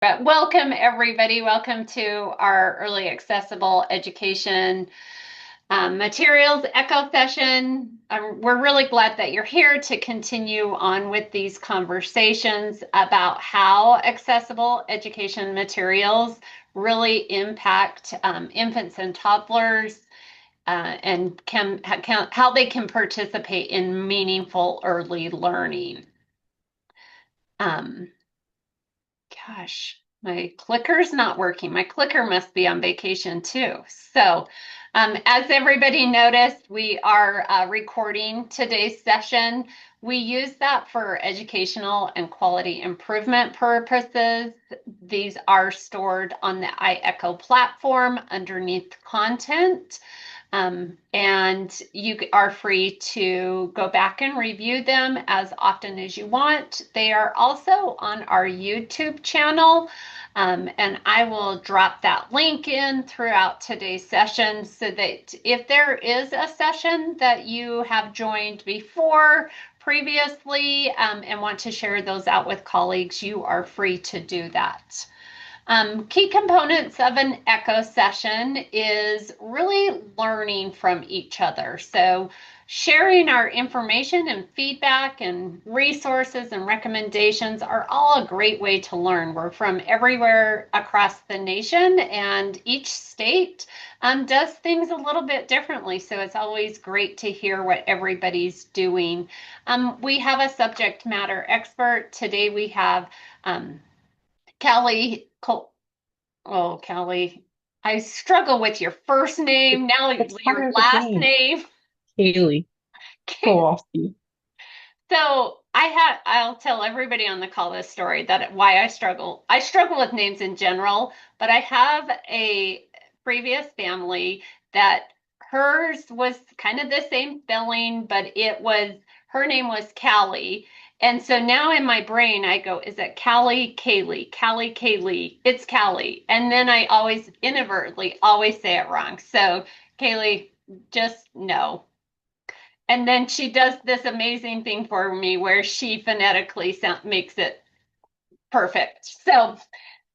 But welcome, everybody. Welcome to our early accessible education materials echo session. We're really glad that you're here to continue on with these conversations about how accessible education materials really impact infants and toddlers and how they can participate in meaningful early learning. Um, Gosh, my clicker's not working. My clicker must be on vacation too. So, as everybody noticed, we are recording today's session. We use that for educational and quality improvement purposes. These are stored on the iEcho platform underneath content. And you are free to go back and review them as often as you want. They are also on our YouTube channel, and I will drop that link in throughout today's session so that if there is a session that you have joined before, previously, and want to share those out with colleagues, you are free to do that. Key components of an echo session is really learning from each other. So sharing our information and feedback and resources and recommendations are all a great way to learn. We're from everywhere across the nation, and each state does things a little bit differently. So it's always great to hear what everybody's doing. We have a subject matter expert. Today we have Kalie. Oh, Kalie, I struggle with your first name, now It's your part of the last game. name. Kalie Kowalski. So I'll tell everybody on the call this story that why I struggle. I struggle with names in general, but I have a previous family that hers was kind of the same spelling, but her name was Callie. And so now in my brain, I go, is it Callie, Kalie, Callie, Kaylee? It's Callie. And then I always inadvertently always say it wrong. So Kaylee, just no. And then she does this amazing thing for me where she phonetically makes it perfect. So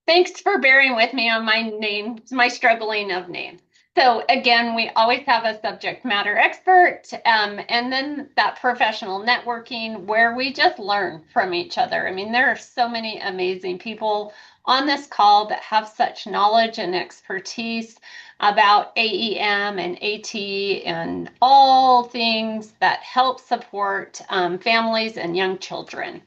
thanks for bearing with me on my name, my struggling of names. So again, we always have a subject matter expert, and then that professional networking where we just learn from each other. I mean, there are so many amazing people on this call that have such knowledge and expertise about AEM and AT and all things that help support families and young children.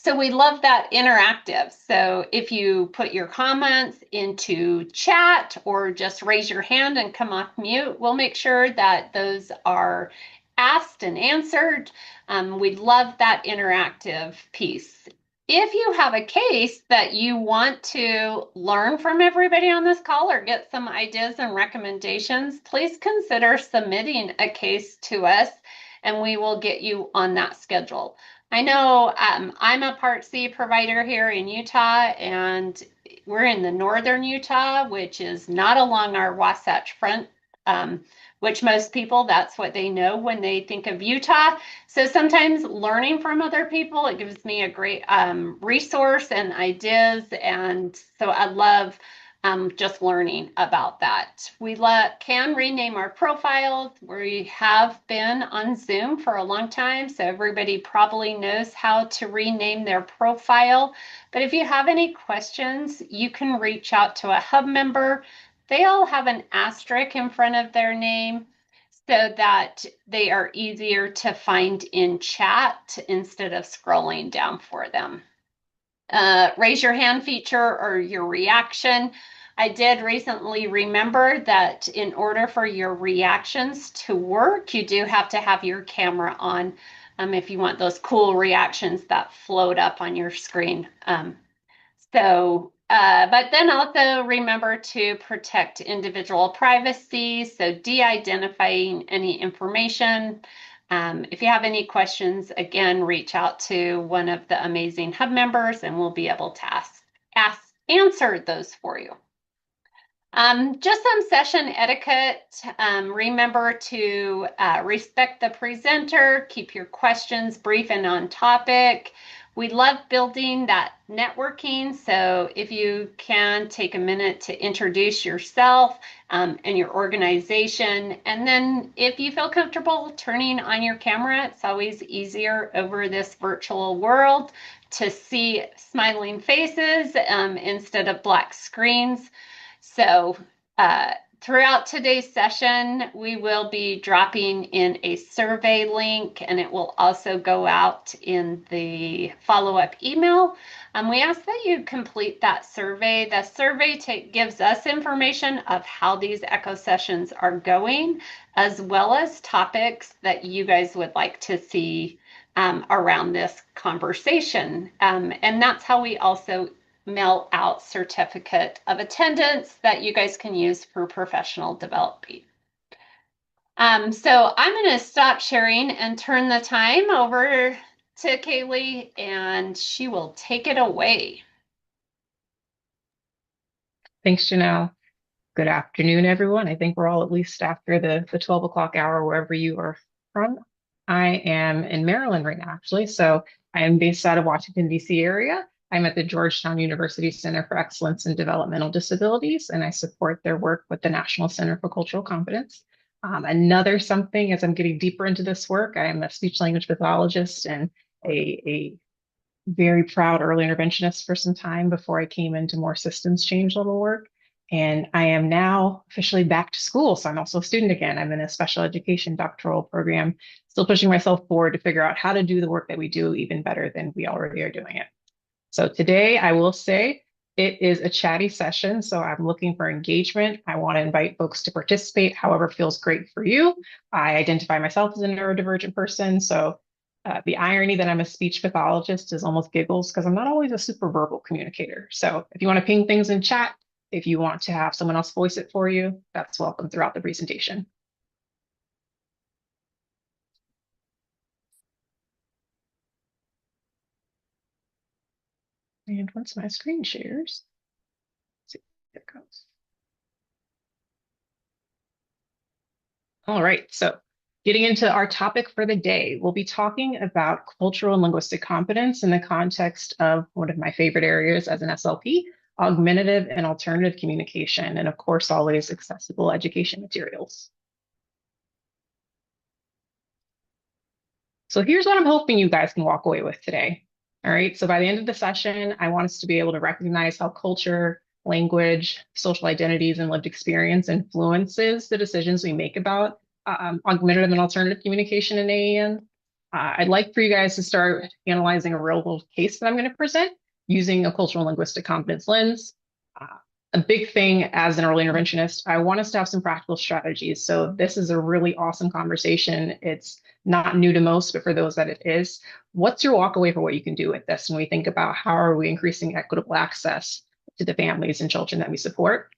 So we love that interactive. So if you put your comments into chat or just raise your hand and come off mute, we'll make sure that those are asked and answered. We love that interactive piece. If you have a case that you want to learn from everybody on this call or get some ideas and recommendations, please consider submitting a case to us and we will get you on that schedule. I know I'm a Part C provider here in Utah, and we're in the northern Utah, which is not along our Wasatch Front, which most people, that's what they know when they think of Utah. So sometimes learning from other people, it gives me a great resource and ideas. And so I love just learning about that. We can rename our profiles. We have been on Zoom for a long time, so everybody probably knows how to rename their profile. But if you have any questions, you can reach out to a hub member. They all have an asterisk in front of their name so that they are easier to find in chat instead of scrolling down for them. Raise your hand feature or your reaction. I did recently remember that in order for your reactions to work, you do have to have your camera on if you want those cool reactions that float up on your screen. But then also remember to protect individual privacy. So de-identifying any information. If you have any questions, again, reach out to one of the amazing hub members and we'll be able to answer those for you. Just some session etiquette. Remember to respect the presenter, keep your questions brief and on topic. We love building that networking. So if you can take a minute to introduce yourself and your organization, and then if you feel comfortable turning on your camera, it's always easier over this virtual world to see smiling faces instead of black screens. So throughout today's session, we will be dropping in a survey link, and it will also go out in the follow-up email. We ask that you complete that survey. The survey gives us information of how these echo sessions are going, as well as topics that you guys would like to see around this conversation. And that's how we also mail out certificate of attendance that you guys can use for professional development. So I'm going to stop sharing and turn the time over to Kalie, and she will take it away. Thanks, Janelle. Good afternoon, everyone. I think we're all at least after the 12 o'clock hour, wherever you are from. I am in Maryland right now, actually. So I am based out of Washington, D.C. area. I'm at the Georgetown University Center for Excellence in Developmental Disabilities, and I support their work with the National Center for Cultural Competence. Another something, as I'm getting deeper into this work, I am a speech language pathologist and a very proud early interventionist for some time before I came into more systems change level work. And I am now officially back to school. So I'm also a student again. I'm in a special education doctoral program, still pushing myself forward to figure out how to do the work that we do even better than we already are doing it. So today I will say it is a chatty session. So I'm looking for engagement. I want to invite folks to participate, however feels great for you. I identify myself as a neurodivergent person. So the irony that I'm a speech pathologist is almost giggles because I'm not always a super verbal communicator. So if you want to ping things in chat, if you want to have someone else voice it for you, that's welcome throughout the presentation. And once my screen shares, let's see if it goes. All right, so getting into our topic for the day, we'll be talking about cultural and linguistic competence in the context of one of my favorite areas as an SLP, augmentative and alternative communication, and of course, always accessible education materials. So here's what I'm hoping you guys can walk away with today. All right, so by the end of the session, I want us to be able to recognize how culture, language, social identities, and lived experience influences the decisions we make about augmentative and alternative communication in AEM. I'd like for you guys to start analyzing a real world case that I'm going to present using a cultural and linguistic competence lens. A big thing as an early interventionist, I want us to have some practical strategies. So this is a really awesome conversation. It's not new to most, but for those that it is, what's your walk away for what you can do with this when we think about how are we increasing equitable access to the families and children that we support?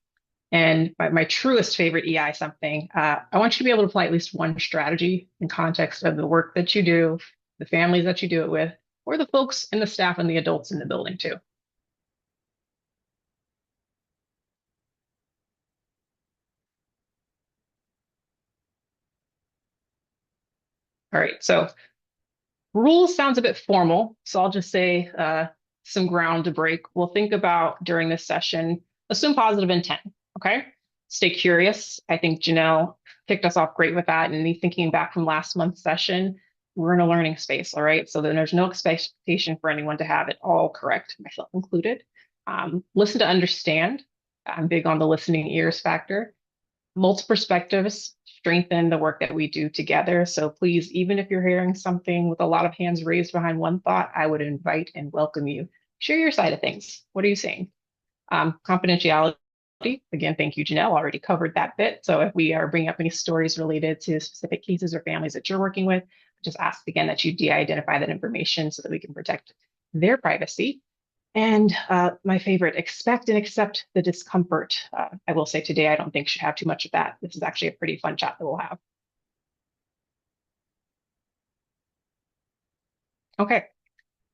And my truest favorite EI something, I want you to be able to apply at least one strategy in context of the work that you do, the families that you do it with, or the folks and the staff and the adults in the building too. All right, so rules sounds a bit formal, so I'll just say some ground to break. We'll think about during this session, assume positive intent, okay? Stay curious. I think Janelle kicked us off great with that. And me thinking back from last month's session, we're in a learning space, all right? So then there's no expectation for anyone to have it all correct, myself included. Listen to understand. I'm big on the listening ears factor. Multiple perspectives strengthen the work that we do together. So please, even if you're hearing something with a lot of hands raised behind one thought, I would invite and welcome you. Share your side of things. What are you saying? Confidentiality. Again, thank you, Janelle. Already covered that bit. So if we are bringing up any stories related to specific cases or families that you're working with, just ask again that you de-identify that information so that we can protect their privacy. And my favorite, expect and accept the discomfort. I will say today, I don't think should have too much of that. This is actually a pretty fun chat that we'll have. Okay,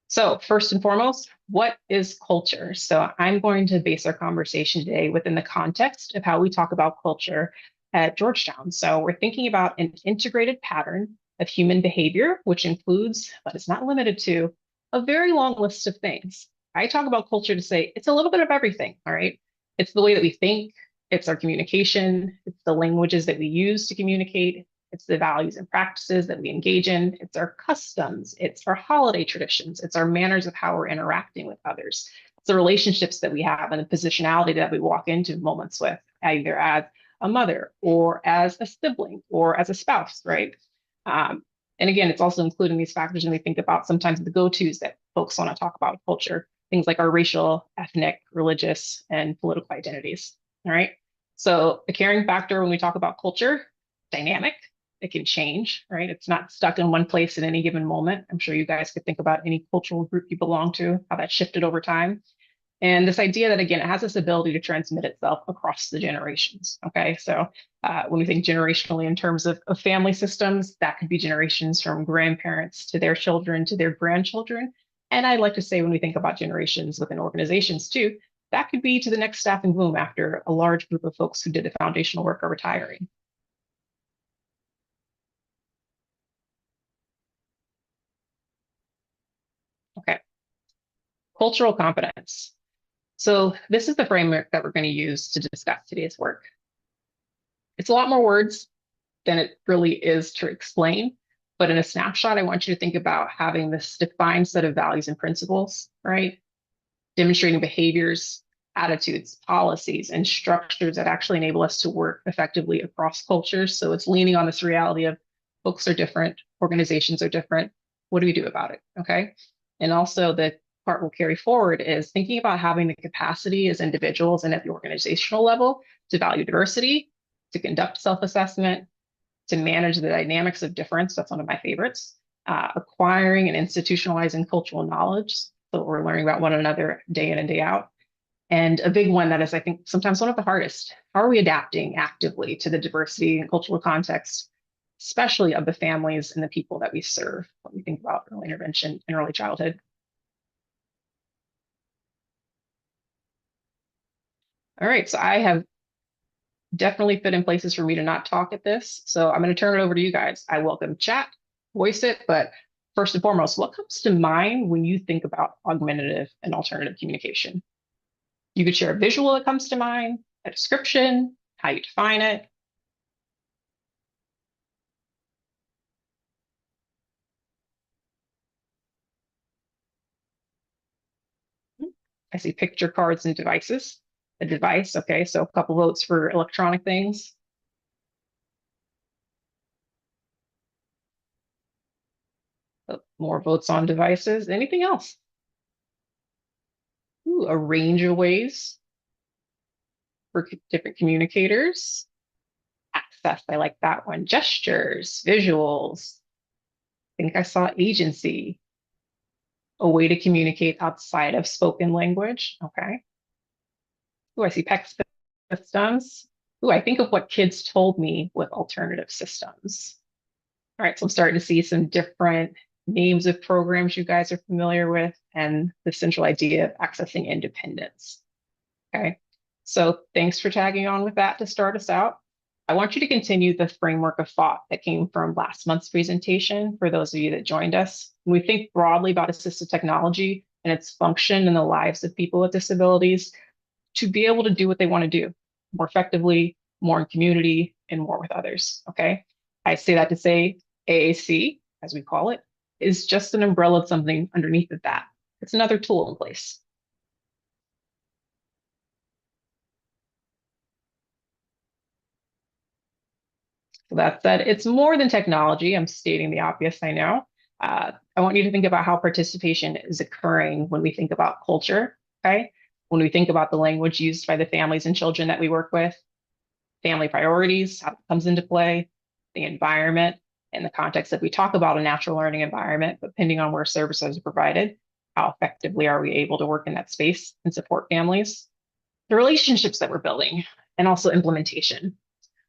so first and foremost, what is culture? So I'm going to base our conversation today within the context of how we talk about culture at Georgetown. So we're thinking about an integrated pattern of human behavior, which includes, but is not limited to, a very long list of things. I talk about culture to say it's a little bit of everything, all right? It's the way that we think, it's our communication, it's the languages that we use to communicate, it's the values and practices that we engage in, it's our customs, it's our holiday traditions, it's our manners of how we're interacting with others. It's the relationships that we have and the positionality that we walk into moments with, either as a mother or as a sibling or as a spouse, right? Um, and again, it's also including these factors when we think about sometimes the go-tos that folks want to talk about culture, things like our racial, ethnic, religious, and political identities. All right. So the caring factor when we talk about culture, dynamic, it can change, right? It's not stuck in one place at any given moment. I'm sure you guys could think about any cultural group you belong to, how that shifted over time. And this idea that, again, it has this ability to transmit itself across the generations. Okay. So when we think generationally in terms of family systems, that could be generations from grandparents to their children to their grandchildren. And I like to say when we think about generations within organizations too, that could be to the next staffing boom after a large group of folks who did the foundational work are retiring. Okay. Cultural competence. So this is the framework that we're going to use to discuss today's work. It's a lot more words than it really is to explain. But in a snapshot, I want you to think about having this defined set of values and principles, right? Demonstrating behaviors, attitudes, policies, and structures that actually enable us to work effectively across cultures. So it's leaning on this reality of folks are different, organizations are different. What do we do about it? Okay. And also the part we'll carry forward is thinking about having the capacity as individuals and at the organizational level to value diversity, to conduct self-assessment, to manage the dynamics of difference. That's one of my favorites. Acquiring and institutionalizing cultural knowledge. So we're learning about one another day in and day out. And a big one that is, I think, sometimes one of the hardest. How are we adapting actively to the diversity and cultural context, especially of the families and the people that we serve when we think about early intervention in early childhood? All right, so I have definitely fit in places for me to not talk at this. So I'm going to turn it over to you guys. I welcome chat, voice it, but first and foremost, what comes to mind when you think about augmentative and alternative communication? You could share a visual that comes to mind, a description, how you define it. I see picture cards and devices. A device, okay, so a couple votes for electronic things. More votes on devices. Anything else? Ooh, a range of ways for different communicators. Access, I like that one. Gestures, visuals. I think I saw agency, a way to communicate outside of spoken language. Okay. Ooh, I see PEC systems. Ooh, I think of what kids told me with alternative systems. All right, so I'm starting to see some different names of programs you guys are familiar with and the central idea of accessing independence. Okay, so thanks for tagging on with that to start us out. I want you to continue the framework of thought that came from last month's presentation for those of you that joined us. When we think broadly about assistive technology and its function in the lives of people with disabilities, to be able to do what they want to do more effectively, more in community, and more with others. Okay. I say that to say AAC, as we call it, is just an umbrella of something underneath of that. It's another tool in place. So that said, it's more than technology. I'm stating the obvious, I know. I want you to think about how participation is occurring when we think about culture, okay? When we think about the language used by the families and children that we work with, family priorities, how it comes into play, the environment, in the context that we talk about a natural learning environment, but depending on where services are provided, how effectively are we able to work in that space and support families, the relationships that we're building, and also implementation.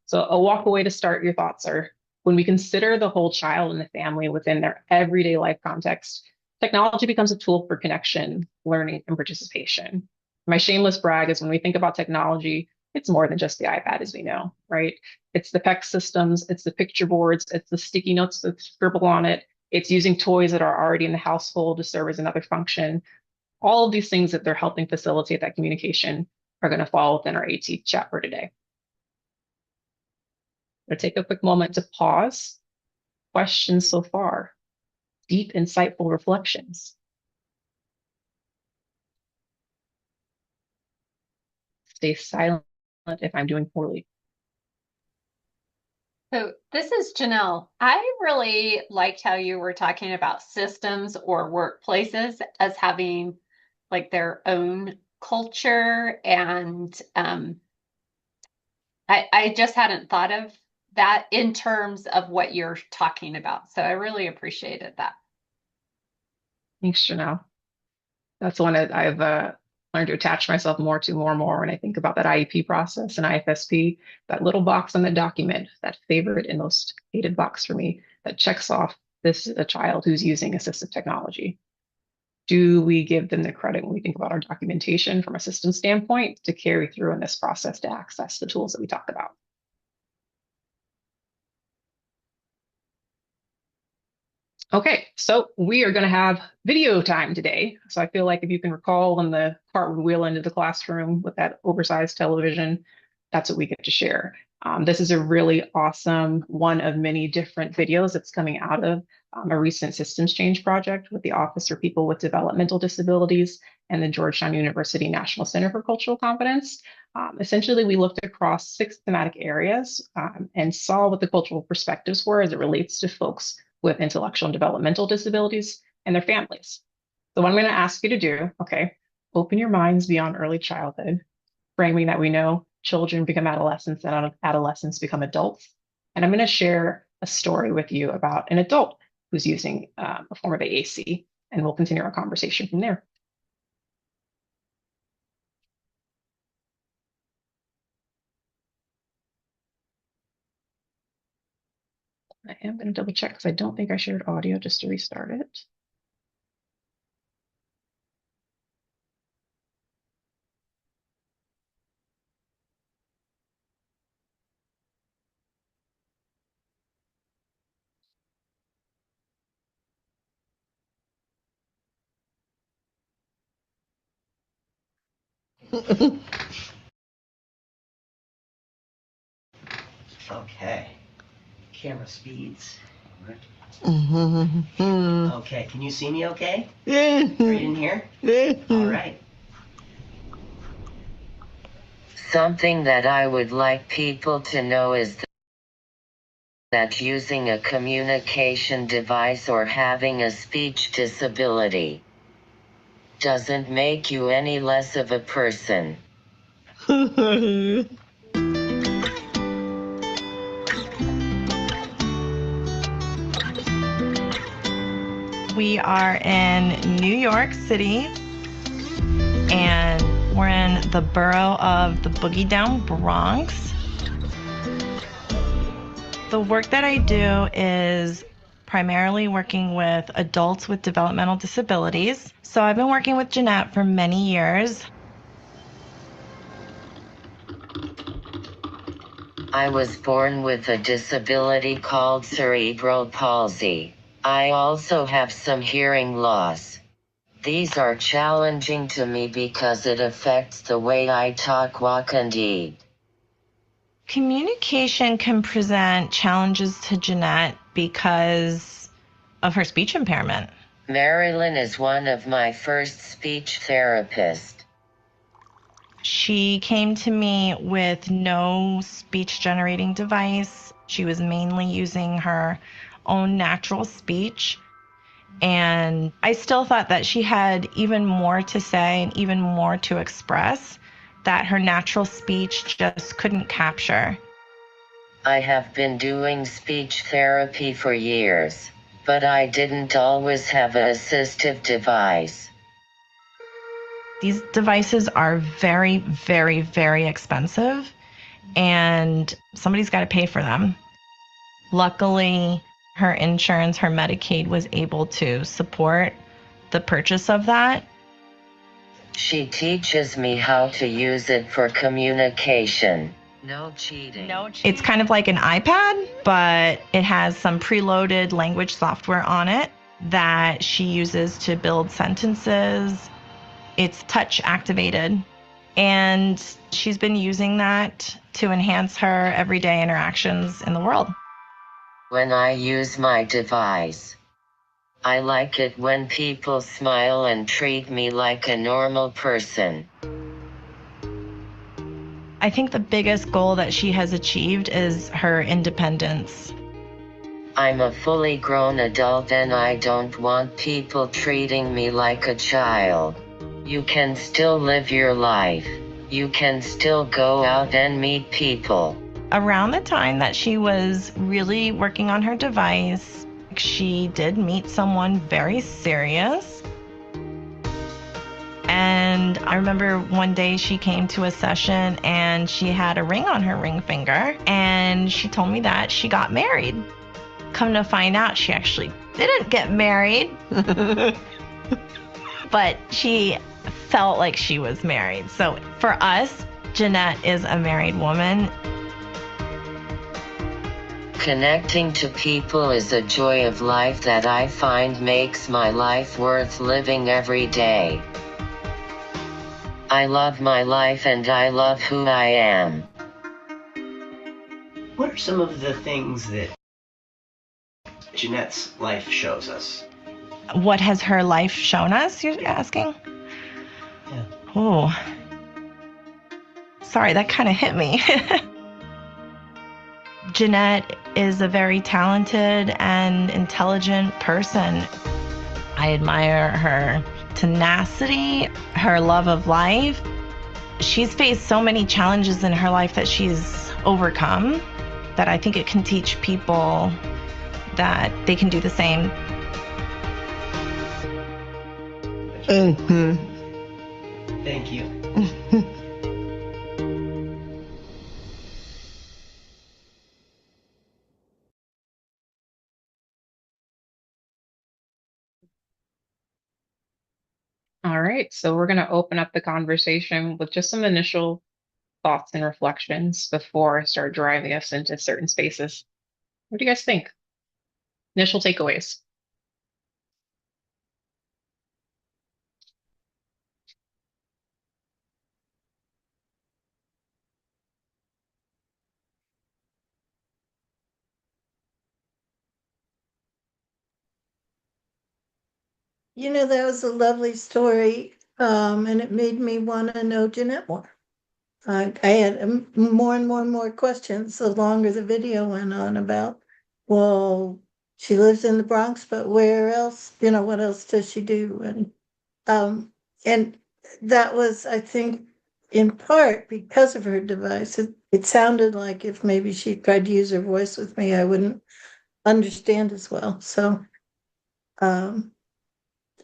So a walk away to start your thoughts are when we consider the whole child and the family within their everyday life context, technology becomes a tool for connection, learning, and participation. My shameless brag is when we think about technology, it's more than just the iPad, as we know, right? It's the PEC systems, it's the picture boards, it's the sticky notes that scribble on it, It's using toys that are already in the household to serve as another function. All of these things that they're helping facilitate that communication are going to fall within our AT chat for today. I'll take a quick moment to pause. Questions so far? Deep, insightful reflections. Stay silent if I'm doing poorly. So this is Janelle. I really liked how you were talking about systems or workplaces as having like their own culture, and I just hadn't thought of that in terms of what you're talking about. So I really appreciated that. Thanks, Janelle. That's one that I've learned to attach myself more and more when I think about that IEP process and IFSP, that little box on the document, that favorite and most hated box for me that checks off this is a child who's using assistive technology. Do we give them the credit when we think about our documentation from a system standpoint to carry through in this process to access the tools that we talked about? Okay, so we are going to have video time today. So I feel like if you can recall when the cart would wheel into the classroom with that oversized television, that's what we get to share. This is a really awesome one of many different videos that's coming out of a recent systems change project with the Office for People with Developmental Disabilities and the Georgetown University National Center for Cultural Competence. Essentially, we looked across 6 thematic areas and saw what the cultural perspectives were as it relates to folks with intellectual and developmental disabilities and their families. So what I'm going to ask you to do, okay, open your minds beyond early childhood, framing that we know children become adolescents and adolescents become adults. And I'm going to share a story with you about an adult who's using a form of AAC, and we'll continue our conversation from there. I am going to double check because I don't think I shared audio just to restart it. Okay. Camera speeds. Mm-hmm. Okay, can you see me okay? Right in here? All right. Something that I would like people to know is that using a communication device or having a speech disability doesn't make you any less of a person. We are in New York City, and we're in the borough of the Boogie Down Bronx. The work that I do is primarily working with adults with developmental disabilities. So I've been working with Jeanette for many years. I was born with a disability called cerebral palsy. I also have some hearing loss. These are challenging to me because it affects the way I talk, walk, and eat. Communication can present challenges to Jeanette because of her speech impairment. Marilyn is one of my first speech therapists. She came to me with no speech generating device. She was mainly using her own natural speech. And I still thought that she had even more to say and even more to express that her natural speech just couldn't capture. I have been doing speech therapy for years, but I didn't always have an assistive device. These devices are very, very, very expensive, and somebody's got to pay for them. Luckily, her insurance, her Medicaid was able to support the purchase of that. She teaches me how to use it for communication. No cheating. It's kind of like an iPad, but it has some preloaded language software on it that she uses to build sentences. It's touch activated, and she's been using that to enhance her everyday interactions in the world. When I use my device, I like it when people smile and treat me like a normal person. I think the biggest goal that she has achieved is her independence. I'm a fully grown adult and I don't want people treating me like a child. You can still live your life. You can still go out and meet people. Around the time that she was really working on her device, she did meet someone very serious. And I remember one day she came to a session and she had a ring on her ring finger, and she told me that she got married. Come to find out, she actually didn't get married, but she felt like she was married. So for us, Jeanette is a married woman. Connecting to people is a joy of life that I find makes my life worth living every day. I love my life and I love who I am. What are some of the things that Jeanette's life shows us? What has her life shown us, you're asking? Yeah. Oh, sorry, that kind of hit me. Jeanette is a very talented and intelligent person. I admire her tenacity, her love of life. She's faced so many challenges in her life that she's overcome, that I think it can teach people that they can do the same. Thank you. All right, so we're going to open up the conversation with just some initial thoughts and reflections before I start driving us into certain spaces. What do you guys think? Initial takeaways. That was a lovely story, and it made me want to know Jeanette more. I had more and more and more questions the longer the video went on about, well, she lives in the Bronx, but where else? What else does she do? And that was, I think, in part because of her device. It sounded like if maybe she tried to use her voice with me, I wouldn't understand as well. So,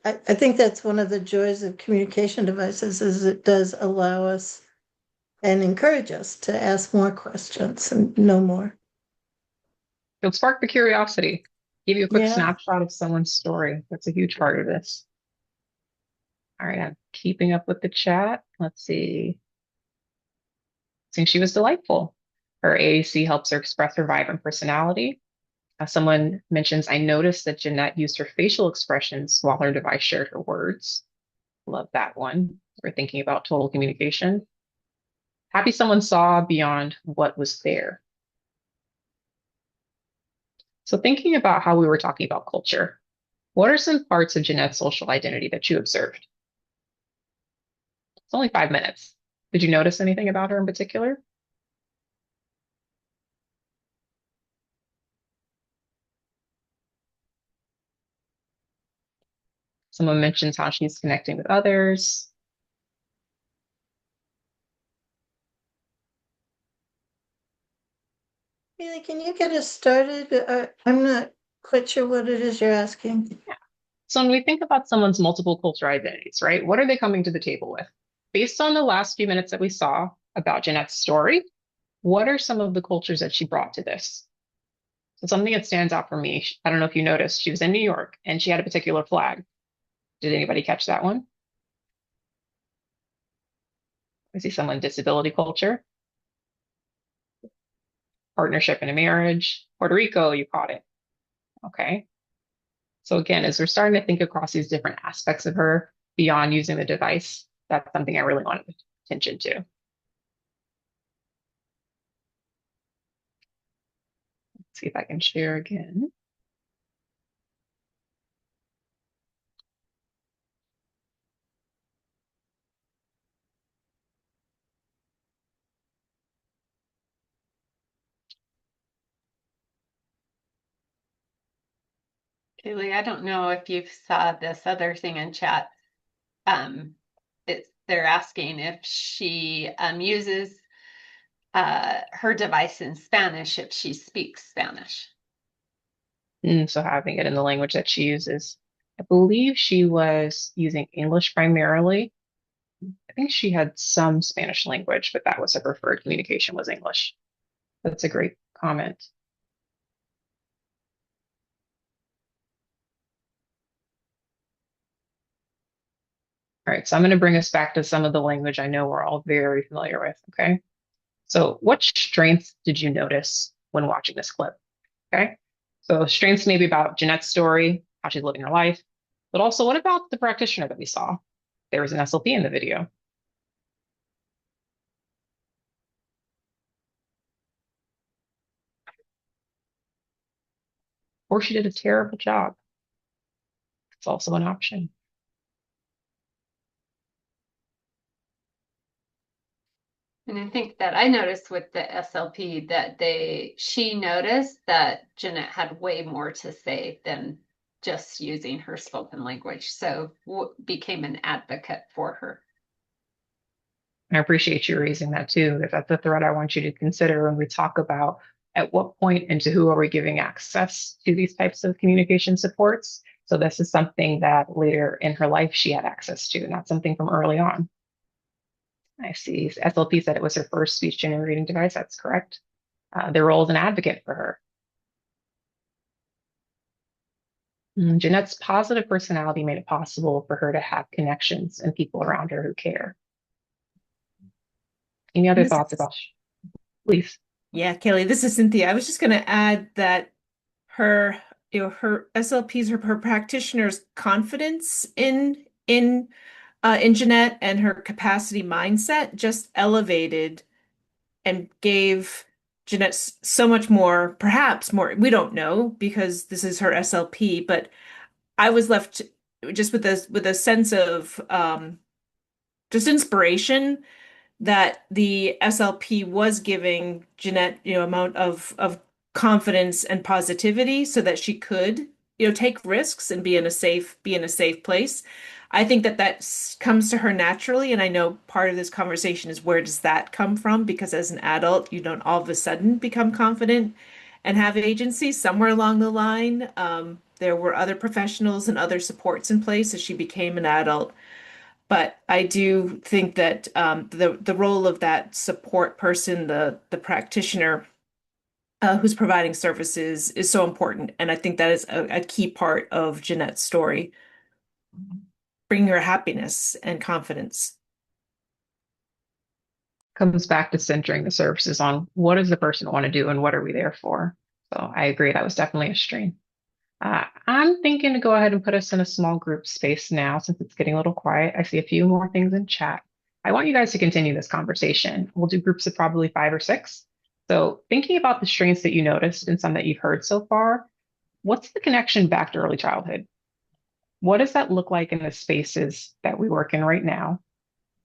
I think that's one of the joys of communication devices is it does allow us and encourage us to ask more questions and know more. It'll spark the curiosity, give you a quick Yeah. snapshot of someone's story. That's a huge part of this. All right, I'm keeping up with the chat. Let's see. I think she was delightful. Her AAC helps her express her vibrant personality. Someone mentions, I noticed that Jeanette used her facial expressions while her device shared her words. Love that one. We're thinking about total communication. Happy someone saw beyond what was there. So thinking about how we were talking about culture, what are some parts of Jeanette's social identity that you observed? It's only 5 minutes. Did you notice anything about her in particular? Someone mentions how she's connecting with others. Really, can you get us started? I'm not quite sure what it is you're asking. So when we think about someone's multiple cultural identities, right, what are they coming to the table with? Based on the last few minutes that we saw about Jeanette's story, what are some of the cultures that she brought to this? So something that stands out for me, I don't know if you noticed, she was in New York and she had a particular flag. Did anybody catch that one? I see someone disability culture. partnership in a marriage. Puerto Rico, you caught it. Okay. So again, as we're starting to think across these different aspects of her beyond using the device, that's something I really wanted to pay attention to. Let's see if I can share again. Kalie, I don't know if you saw this other thing in chat. They're asking if she uses her device in Spanish if she speaks Spanish. And so having it in the language that she uses. I believe she was using English primarily. I think she had some Spanish language, but that was her preferred communication was English. That's a great comment. All right, so I'm going to bring us back to some of the language I know we're all very familiar with, okay? So what strengths did you notice when watching this clip, okay? So strengths may be about Jeanette's story, how she's living her life, but also what about the practitioner that we saw? There was an SLP in the video. Or she did a terrible job. It's also an option. And I think that I noticed with the SLP that she noticed that Jeanette had way more to say than just using her spoken language. So became an advocate for her. I appreciate you raising that too, because that's a thread I want you to consider when we talk about at what point and to who are we giving access to these types of communication supports. So this is something that later in her life she had access to, not something from early on. I see SLP said it was her first speech generating device. That's correct. Their role as an advocate for her. Jeanette's positive personality made it possible for her to have connections and people around her who care. Any other thoughts about, please? Yeah, Kalie, this is Cynthia. I was just going to add that her, her SLP's, her practitioner's confidence in Jeanette and her capacity mindset just elevated and gave Jeanette so much more, perhaps more, we don't know because this is her SLP, but I was left just with a sense of just inspiration that the SLP was giving Jeanette, amount of confidence and positivity so that she could, take risks and be in a safe place. I think that comes to her naturally, and I know part of this conversation is where does that come from? Because as an adult, you don't all of a sudden become confident and have agency. Somewhere along the line, there were other professionals and other supports in place as she became an adult. But I do think that the role of that support person, the practitioner who's providing services, is so important, and I think that is a key part of Jeanette's story, bringing her happiness and confidence. Comes back to centering the services on what does the person want to do and what are we there for. So I agree that was definitely a strength. I'm thinking to go ahead and put us in a small group space now since it's getting a little quiet. I see a few more things in chat. I want you guys to continue this conversation. We'll do groups of probably 5 or 6. So thinking about the strengths that you noticed and some that you've heard so far, what's the connection back to early childhood? What does that look like in the spaces that we work in right now,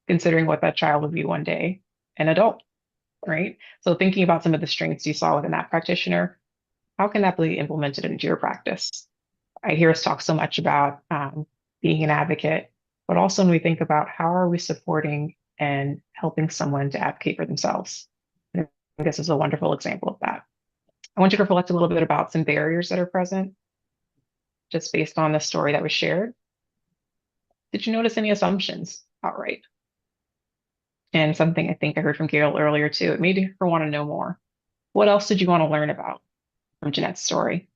considering what that child will be one day, an adult, right? So thinking about some of the strengths you saw within that practitioner, how can that be implemented into your practice? I hear us talk so much about being an advocate, but also when we think about how are we supporting and helping someone to advocate for themselves. I think this is a wonderful example of that. I want you to reflect a little bit about some barriers that are present, just based on the story that was shared. Did you notice any assumptions outright? And something I think I heard from Gail earlier too, it made her want to know more. What else did you want to learn about from Jeanette's story?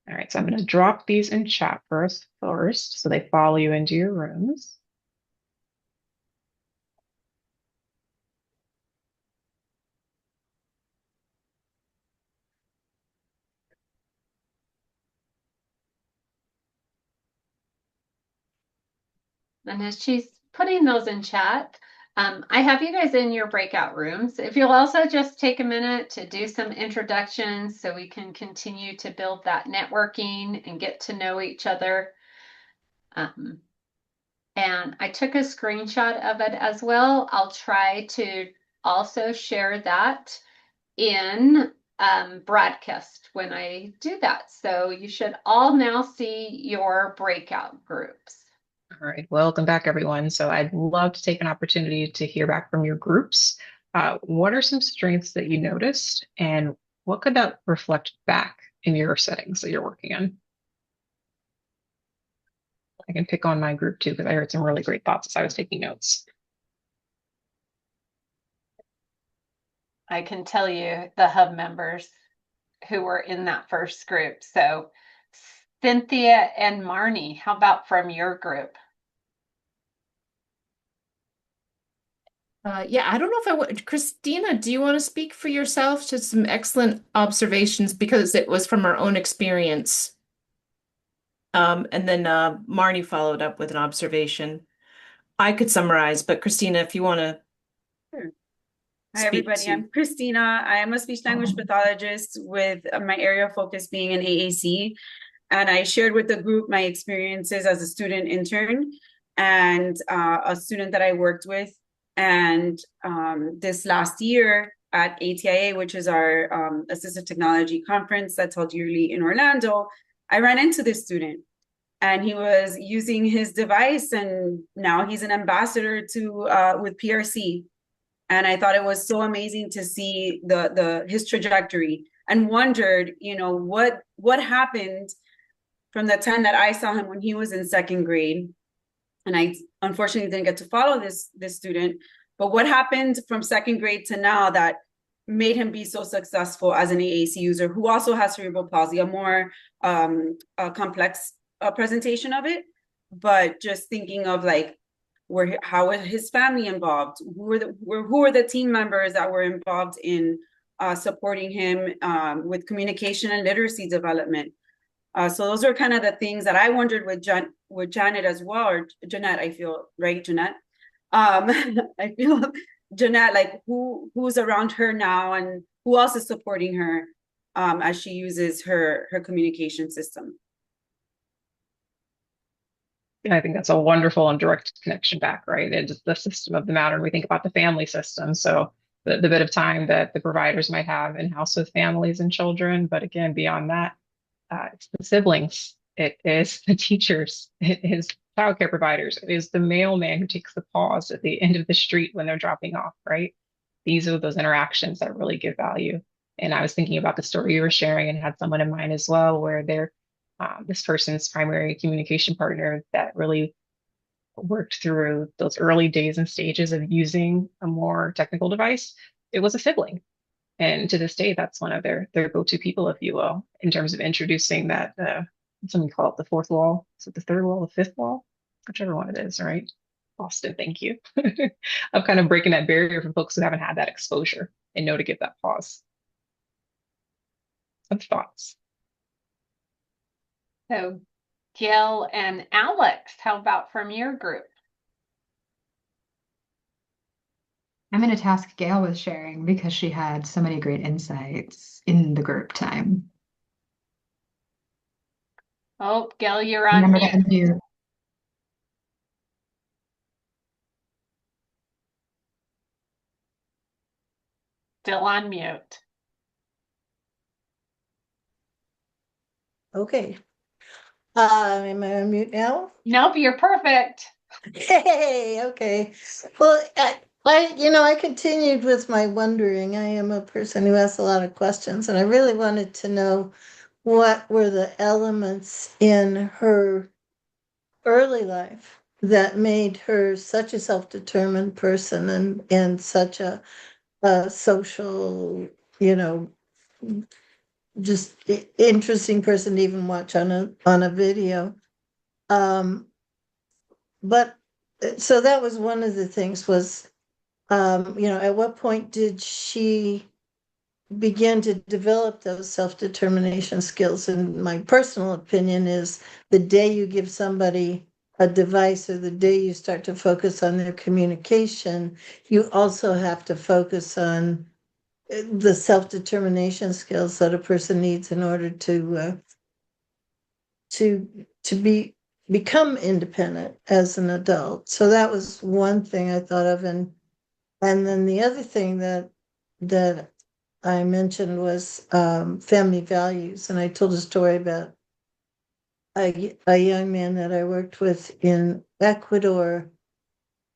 All right, so I'm going to drop these in chat first, so they follow you into your rooms. And as she's putting those in chat, I have you guys in your breakout rooms. If you'll also just take a minute to do some introductions so we can continue to build that networking and get to know each other. And I took a screenshot of it as well. I'll try to also share that in broadcast when I do that. So you should all now see your breakout groups. All right, welcome back, everyone. So I'd love to take an opportunity to hear back from your groups. What are some strengths that you noticed, and what could that reflect back in your settings that you're working in? I can pick on my group too, because I heard some really great thoughts as I was taking notes. I can tell you the hub members who were in that first group. So Cynthia and Marnie, how about from your group? Yeah, I don't know if I would. Christina, do you want to speak for yourself? Just some excellent observations because it was from our own experience. And then Marnie followed up with an observation. I could summarize, but Christina, if you want to Sure. Hi, speak everybody. to. I'm Christina. I am a speech language pathologist with my area of focus being in AAC. And I shared with the group my experiences as a student intern and a student that I worked with. And this last year at ATIA, which is our assistive technology conference that's held yearly in Orlando, I ran into this student. And he was using his device, and now he's an ambassador to with PRC. And I thought it was so amazing to see his trajectory, and wondered, what happened from the time that I saw him when he was in second grade. And I unfortunately didn't get to follow this student, but what happened from second grade to now that made him be so successful as an AAC user who also has cerebral palsy, a more complex presentation of it. But just thinking of like, how was his family involved? Who were the team members that were involved in supporting him with communication and literacy development? So those are kind of the things that I wondered with Janet as well, or Jeanette, I feel, right, Jeanette? I feel Jeanette, like who's around her now, and who else is supporting her as she uses her communication system. I think that's a wonderful and direct connection back, right? It's the system of the matter. And we think about the family system. So the bit of time that the providers might have in house with families and children. But again, beyond that, it's the siblings, it is the teachers, it is childcare providers, it is the mailman who takes the pause at the end of the street when they're dropping off, right? These are those interactions that really give value. And I was thinking about the story you were sharing and had someone in mind as well, where they're this person's primary communication partner that really worked through those early days and stages of using a more technical device. It was a sibling. And to this day, that's one of their go-to people, if you will, in terms of introducing that, something call it the fourth wall. Is it the third wall, the fifth wall? Whichever one it is, right? Austin, thank you. Of kind of breaking that barrier for folks who haven't had that exposure and know to give that pause. Some thoughts. So Gil and Alex, how about from your group? I'm going to task Gail with sharing because she had so many great insights in the group time. Oh, Gil, you're on Remember to mute. unmute. Still on mute. Okay. Am I on mute now? Nope, you're perfect. Hey, okay. Well, I continued with my wondering. I am a person who asks a lot of questions, and I really wanted to know what were the elements in her early life that made her such a self-determined person and such a social, just interesting person to even watch on a video. But so that was one of the things was, at what point did she begin to develop those self-determination skills? And my personal opinion is the day you give somebody a device or the day you start to focus on their communication, you also have to focus on the self-determination skills that a person needs in order to become independent as an adult. So that was one thing I thought of, and then the other thing that I mentioned was family values, and I told a story about a young man that I worked with in Ecuador,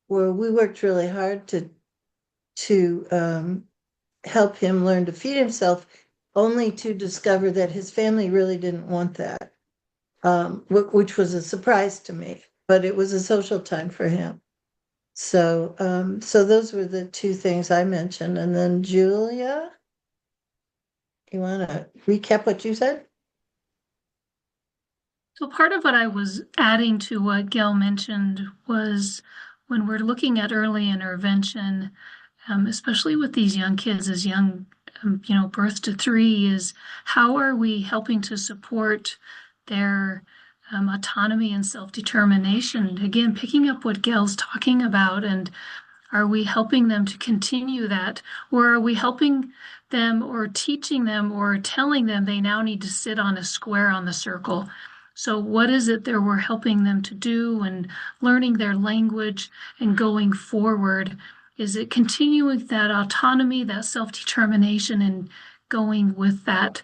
where we worked really hard to help him learn to feed himself, only to discover that his family really didn't want that, which was a surprise to me. But it was a social time for him. So, so those were the two things I mentioned. And then Julia, you want to recap what you said? So part of what I was adding to what Gail mentioned was when we're looking at early intervention, especially with these young kids as young, birth to 3, is how are we helping to support their autonomy and self-determination? Again, picking up what Gail's talking about, and are we helping them to continue that? Or are we helping them or teaching them or telling them they now need to sit on a square on the circle? So what is it that we're helping them to do and learning their language and going forward? Is it continuing that autonomy, that self-determination, and going with that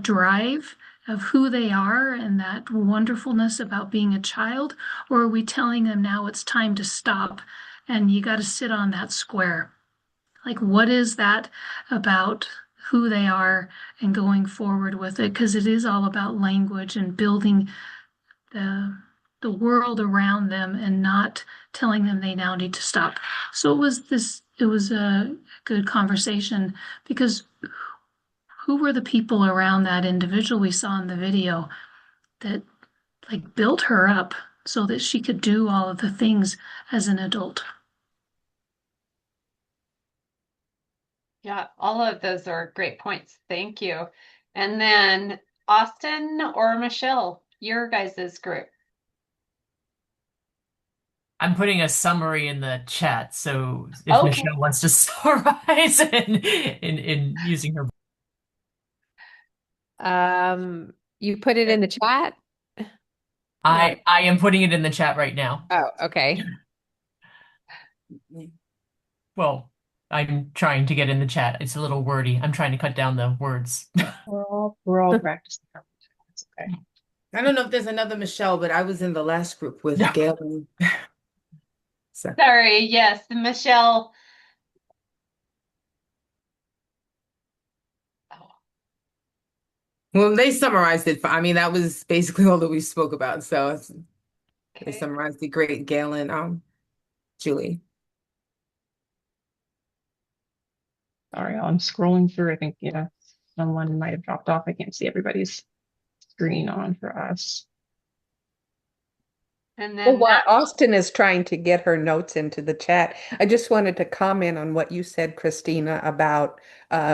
drive of who they are and that wonderfulness about being a child? Or are we telling them now it's time to stop and you got to sit on that square? Like, what is that about who they are and going forward with it? Because it is all about language and building the world around them and not telling them they now need to stop. So it was a good conversation, because who were the people around that individual we saw in the video that like built her up so that she could do all of the things as an adult? Yeah, all of those are great points. Thank you. And then Austin or Michelle, your guys' group. I'm putting a summary in the chat, so if Okay. Michelle wants to summarize in using her. You put it in the chat? I am putting it in the chat right now. Oh, okay. Well, I'm trying to get in the chat. It's a little wordy. I'm trying to cut down the words. We're all practicing. It's okay. I don't know if there's another Michelle, but I was in the last group with Gail. So. Sorry, yes, Michelle. Well, they summarized it. I mean, that was basically all that we spoke about. So Okay. they summarized the great Gail and Julie. Sorry, I'm scrolling through. I think, someone might have dropped off. I can't see everybody's screen on for us. And Well, then while Austin is trying to get her notes into the chat, I just wanted to comment on what you said, Christina, about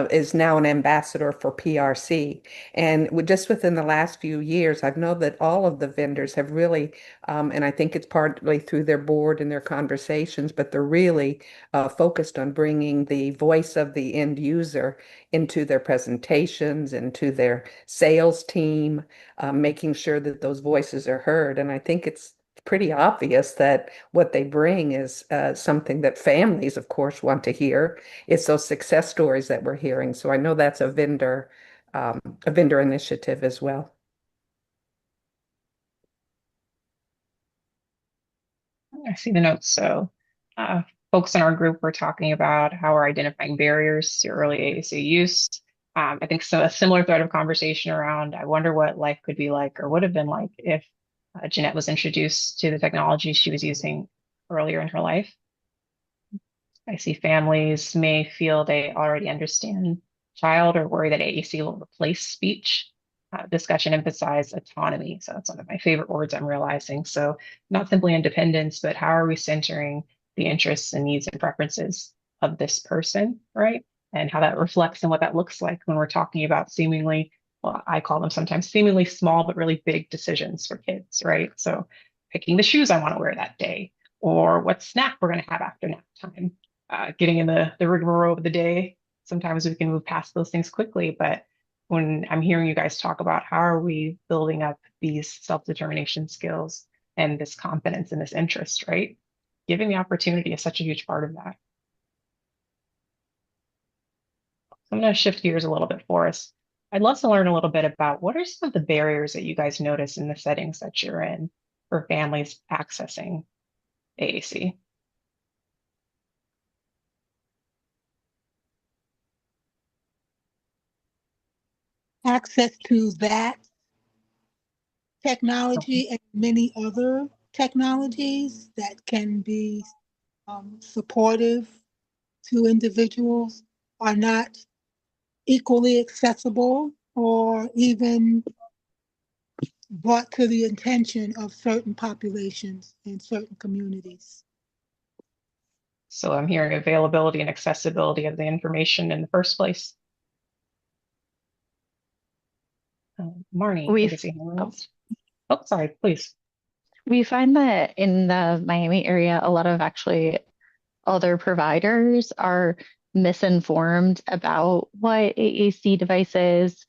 is now an ambassador for PRC. And just within the last few years, I know that all of the vendors have really, and I think it's partly through their board and their conversations, but they're really focused on bringing the voice of the end user into their presentations, into their sales team, making sure that those voices are heard. And I think it's pretty obvious that what they bring is something that families, of course, want to hear. It's those success stories that we're hearing. So I know that's a vendor initiative as well. I see the notes. So folks in our group were talking about how we're identifying barriers to early AAC use. I think a similar thread of conversation around, I wonder what life could be like or would have been like if Jeanette was introduced to the technology she was using earlier in her life. I see families may feel they already understand child or worry that AAC will replace speech. Discussion emphasize autonomy. So that's one of my favorite words I'm realizing. So not simply independence, but how are we centering the interests and needs and preferences of this person, right? And how that reflects and what that looks like when we're talking about seemingly, well, I call them sometimes seemingly small, but really big decisions for kids, right? So picking the shoes I want to wear that day, or what snack we're going to have after nap time. Getting in the rigmarole of the day, sometimes we can move past those things quickly. But when I'm hearing you guys talk about how are we building up these self-determination skills and this confidence and this interest, right? Giving the opportunity is such a huge part of that. I'm going to shift gears a little bit for us. I'd love to learn a little bit about what are some of the barriers that you guys notice in the settings that you're in for families accessing AAC? Access to that technology and many other technologies that can be supportive to individuals are not equally accessible or even brought to the attention of certain populations in certain communities. So I'm hearing availability and accessibility of the information in the first place. Marnie, I can see anyone else. Oh, sorry, please. We find that in the Miami area, a lot of actually other providers are misinformed about what AAC devices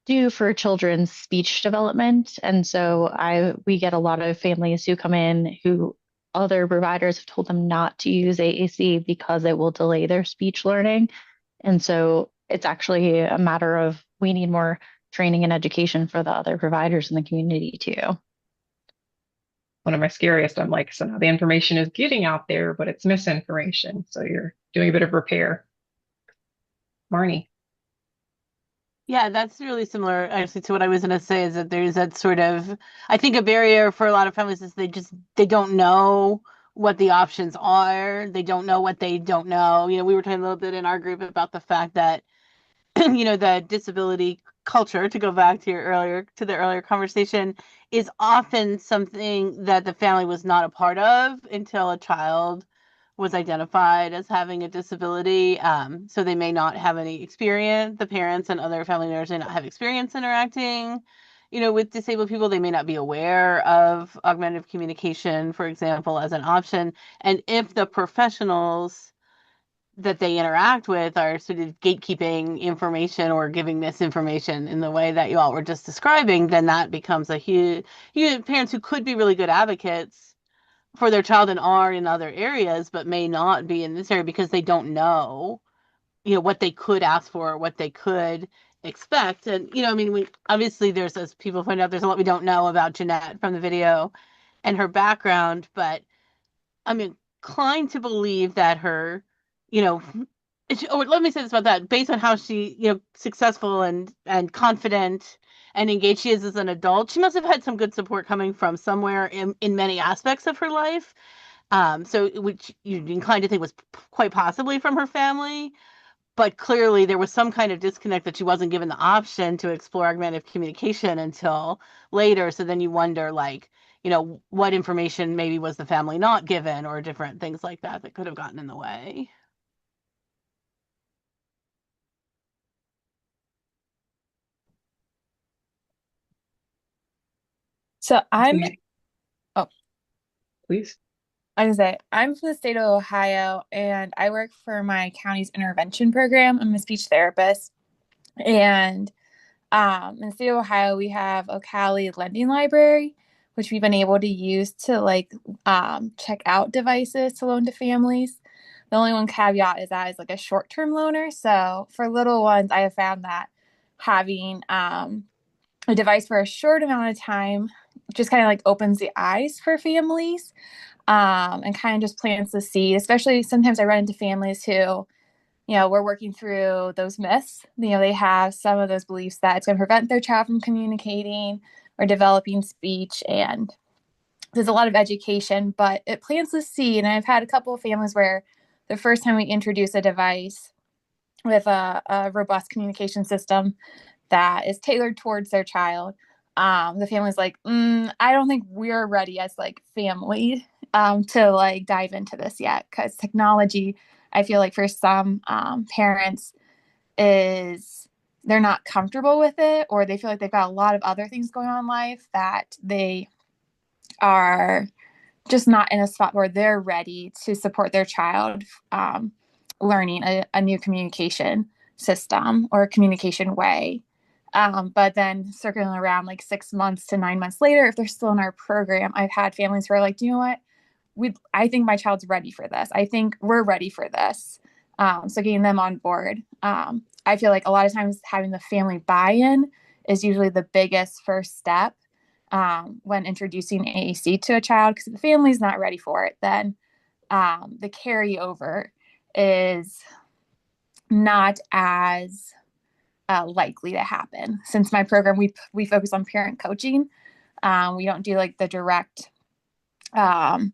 do for children's speech development. And so we get a lot of families who come in who other providers have told them not to use AAC because it will delay their speech learning. And so it's actually a matter of we need more training and education for the other providers in the community too. One of my scariest, I'm like, so now the information is getting out there, but it's misinformation. So you're doing a bit of repair. Marnie. Yeah, that's really similar actually to what I was going to say is that there's that sort of, I think a barrier for a lot of families is they don't know what the options are. They don't know what they don't know. We were talking a little bit in our group about the fact that, the disability culture, to go back to the earlier conversation, is often something that the family was not a part of until a child was identified as having a disability. So they may not have any experience. The parents and other family members may not have experience interacting, with disabled people. They may not be aware of augmentative communication, for example, as an option. And if the professionals that they interact with are sort of gatekeeping information or giving misinformation in the way that you all were just describing, then that becomes a huge parents who could be really good advocates for their child and are in other areas, but may not be in this area because they don't know, what they could ask for, what they could expect. And, obviously there's, as people point out, there's a lot we don't know about Jeanette from the video and her background, but I'm inclined to believe that her, or let me say this about that, based on how she, successful and confident and engaged she is as an adult, she must have had some good support coming from somewhere in many aspects of her life. So which you're inclined to think was quite possibly from her family, but clearly there was some kind of disconnect that she wasn't given the option to explore augmentative communication until later. So then you wonder, like, what information maybe was the family not given, or different things like that could have gotten in the way. So Please. I was gonna say, I'm from the state of Ohio and I work for my county's intervention program. I'm a speech therapist. And in the state of Ohio, we have a Kalie lending library, which we've been able to use to check out devices to loan to families. The only one caveat is that it's like a short-term loaner. So for little ones, I have found that having a device for a short amount of time just kind of like opens the eyes for families, and kind of just plants the seed. Especially sometimes I run into families who, we're working through those myths. They have some of those beliefs that it's going to prevent their child from communicating or developing speech. And there's a lot of education, but it plants the seed. And I've had a couple of families where the first time we introduce a device with a robust communication system that is tailored towards their child, the family's like, I don't think we're ready as family to dive into this yet, because technology, I feel like for some parents is they're not comfortable with it, or they feel like they've got a lot of other things going on in life that they are just not in a spot where they're ready to support their child learning a new communication system or communication way. But then circling around like 6 months to 9 months later, if they're still in our program, I've had families who are like, do you know what? I think my child's ready for this. I think we're ready for this. So getting them on board. I feel like a lot of times having the family buy-in is usually the biggest first step when introducing AAC to a child, because if the family's not ready for it, then the carryover is not as likely to happen. Since my program, we focus on parent coaching. We don't do like the direct, the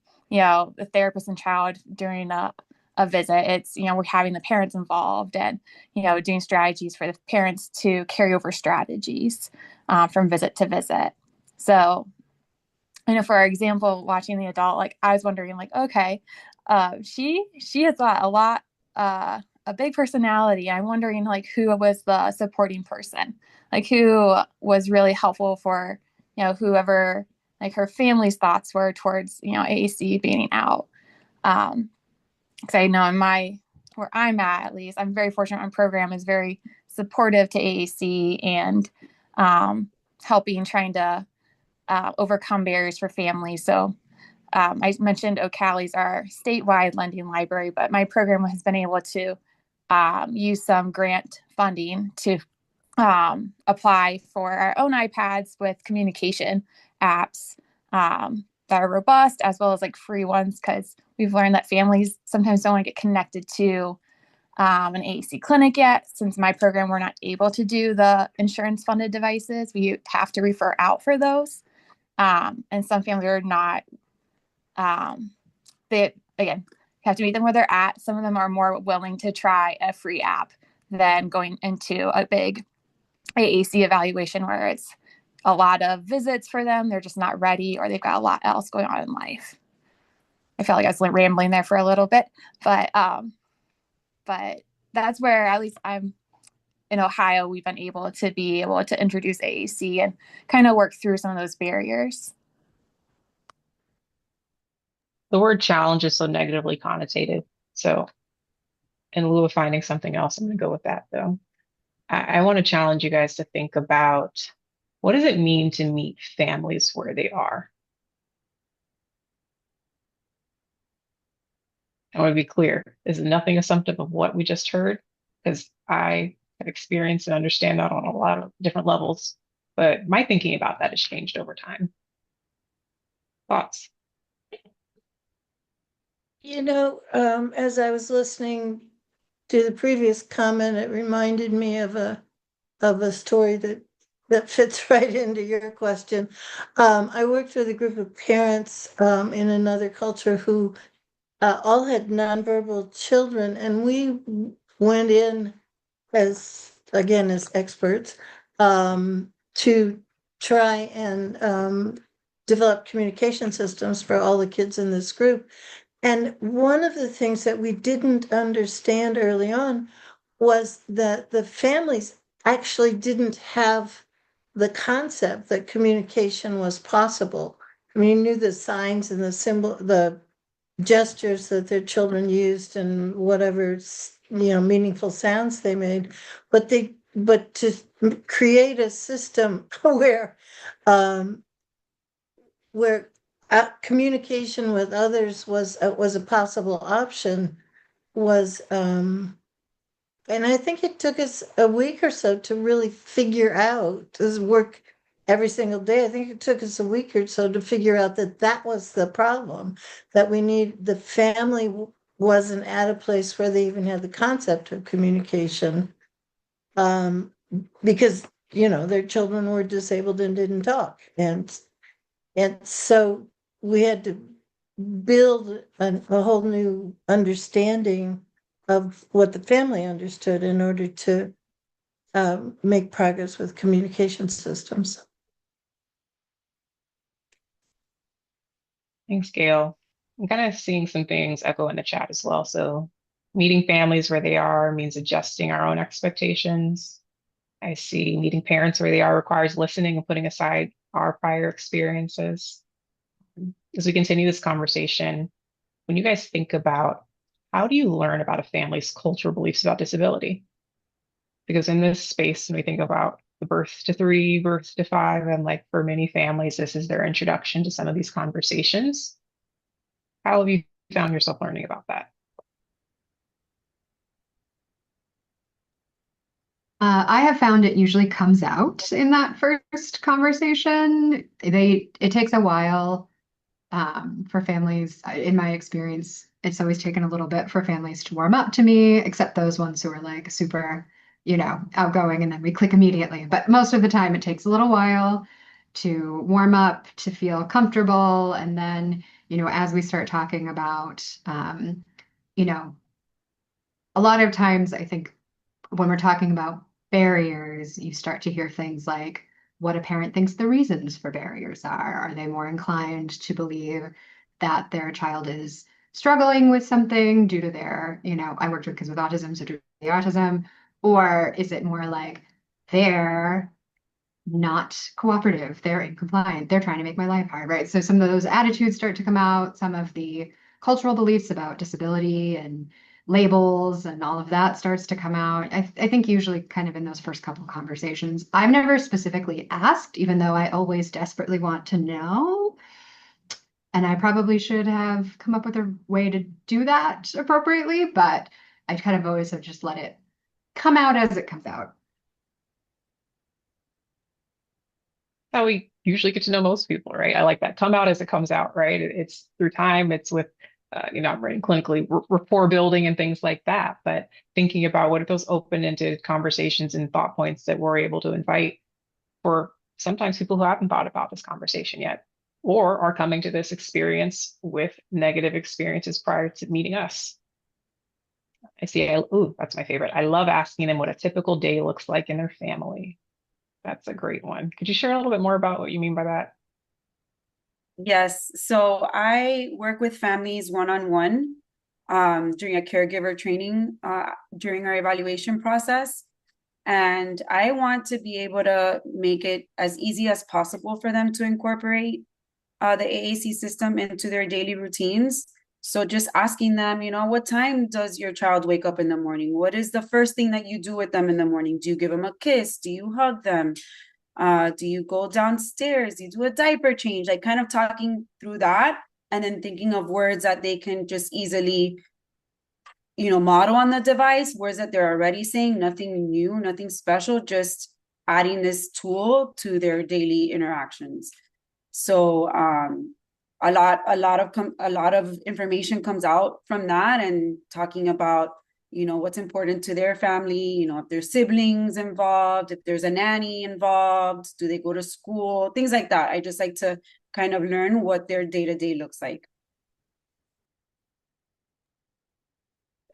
therapist and child during a visit. It's, we're having the parents involved and, doing strategies for the parents to carry over strategies from visit to visit. So, for example, watching the adult, like I was wondering, like, okay, she has got a big personality. I'm wondering, like, who was the supporting person, like who was really helpful for, whoever, like her family's thoughts were towards, AAC being out. Because I know where I'm at least, I'm very fortunate. My program is very supportive to AAC and trying to overcome barriers for families. So I mentioned Kali's our statewide lending library, but my program has been able to use some grant funding to apply for our own iPads with communication apps that are robust, as well as like free ones, because we've learned that families sometimes don't want to get connected to an AAC clinic yet. Since my program, we're not able to do the insurance funded devices. We have to refer out for those. And some families are not, they, again, have to meet them where they're at. Some of them are more willing to try a free app than going into a big AAC evaluation where it's a lot of visits for them. They're just not ready, or they've got a lot else going on in life. I felt like I was rambling there for a little bit, but that's where, at least I'm in Ohio, we've been able to introduce AAC and kind of work through some of those barriers. The word challenge is so negatively connotated. So in lieu of finding something else, I'm going to go with that though. I want to challenge you guys to think about, what does it mean to meet families where they are? I want to be clear. Is nothing assumptive of what we just heard? Because I have experienced and understand that on a lot of different levels, but my thinking about that has changed over time. Thoughts? As I was listening to the previous comment, it reminded me of a story that fits right into your question. I worked with a group of parents in another culture who all had nonverbal children, and we went in as experts to try and develop communication systems for all the kids in this group. And one of the things that we didn't understand early on was that the families actually didn't have the concept that communication was possible. I mean, you knew the signs and the gestures that their children used and whatever, meaningful sounds they made, but to create a system where communication with others was a possible option was and I think it took us a week or so to really figure out this work every single day. I think it took us a week or so to figure out that was the problem, that the family wasn't at a place where they even had the concept of communication, because their children were disabled and didn't talk, and so we had to build a whole new understanding of what the family understood in order to make progress with communication systems. Thanks, Gail. I'm kind of seeing some things echo in the chat as well. So meeting families where they are means adjusting our own expectations. I see meeting parents where they are requires listening and putting aside our prior experiences. as we continue this conversation, when you guys think about how do you learn about a family's cultural beliefs about disability? Because in this space, when we think about the birth to 3, birth to 5, and like for many families, this is their introduction to some of these conversations. How have you found yourself learning about that? I have found it usually comes out in that first conversation. It takes a while for families. In my experience, it's always taken a little bit for families to warm up to me, except those ones who are like super, outgoing, and then we click immediately. But most of the time, it takes a little while to warm up, to feel comfortable, and then, as we start talking about, you know, a lot of times I think when we're talking about barriers, you start to hear things like what a parent thinks the reasons for barriers are. Are they more inclined to believe that their child is struggling with something due to their, I worked with kids with autism, so due to the autism, or is it more like they're not cooperative, they're incompliant, they're trying to make my life hard, right? So some of those attitudes start to come out, some of the cultural beliefs about disability and labels and all of that starts to come out. I think usually kind of in those first couple of conversations. I've never specifically asked, even though I always desperately want to know. And I probably should have come up with a way to do that appropriately, but I kind of always have just let it come out as it comes out. How we usually get to know most people, right? I like that. Come out as it comes out, right? It's through time, it's with, I'm writing clinically, rapport building and things like that. But thinking about what are those open-ended conversations and thought points that we're able to invite for sometimes people who haven't thought about this conversation yet, or are coming to this experience with negative experiences prior to meeting us. I see, ooh, that's my favorite. I love asking them what a typical day looks like in their family. That's a great one. Could you share a little bit more about what you mean by that? Yes. So I work with families one-on-one during a caregiver training during our evaluation process. And I want to be able to make it as easy as possible for them to incorporate the AAC system into their daily routines. So just asking them, what time does your child wake up in the morning? What is the first thing that you do with them in the morning? Do you give them a kiss? Do you hug them? Do you go downstairs? Do you do a diaper change? Like kind of talking through that and then thinking of words that they can just easily, model on the device, words that they're already saying, nothing new, nothing special, just adding this tool to their daily interactions. So a lot of information comes out from that, and talking about what's important to their family, if there's siblings involved, if there's a nanny involved, do they go to school, things like that. I just like to kind of learn what their day-to-day looks like.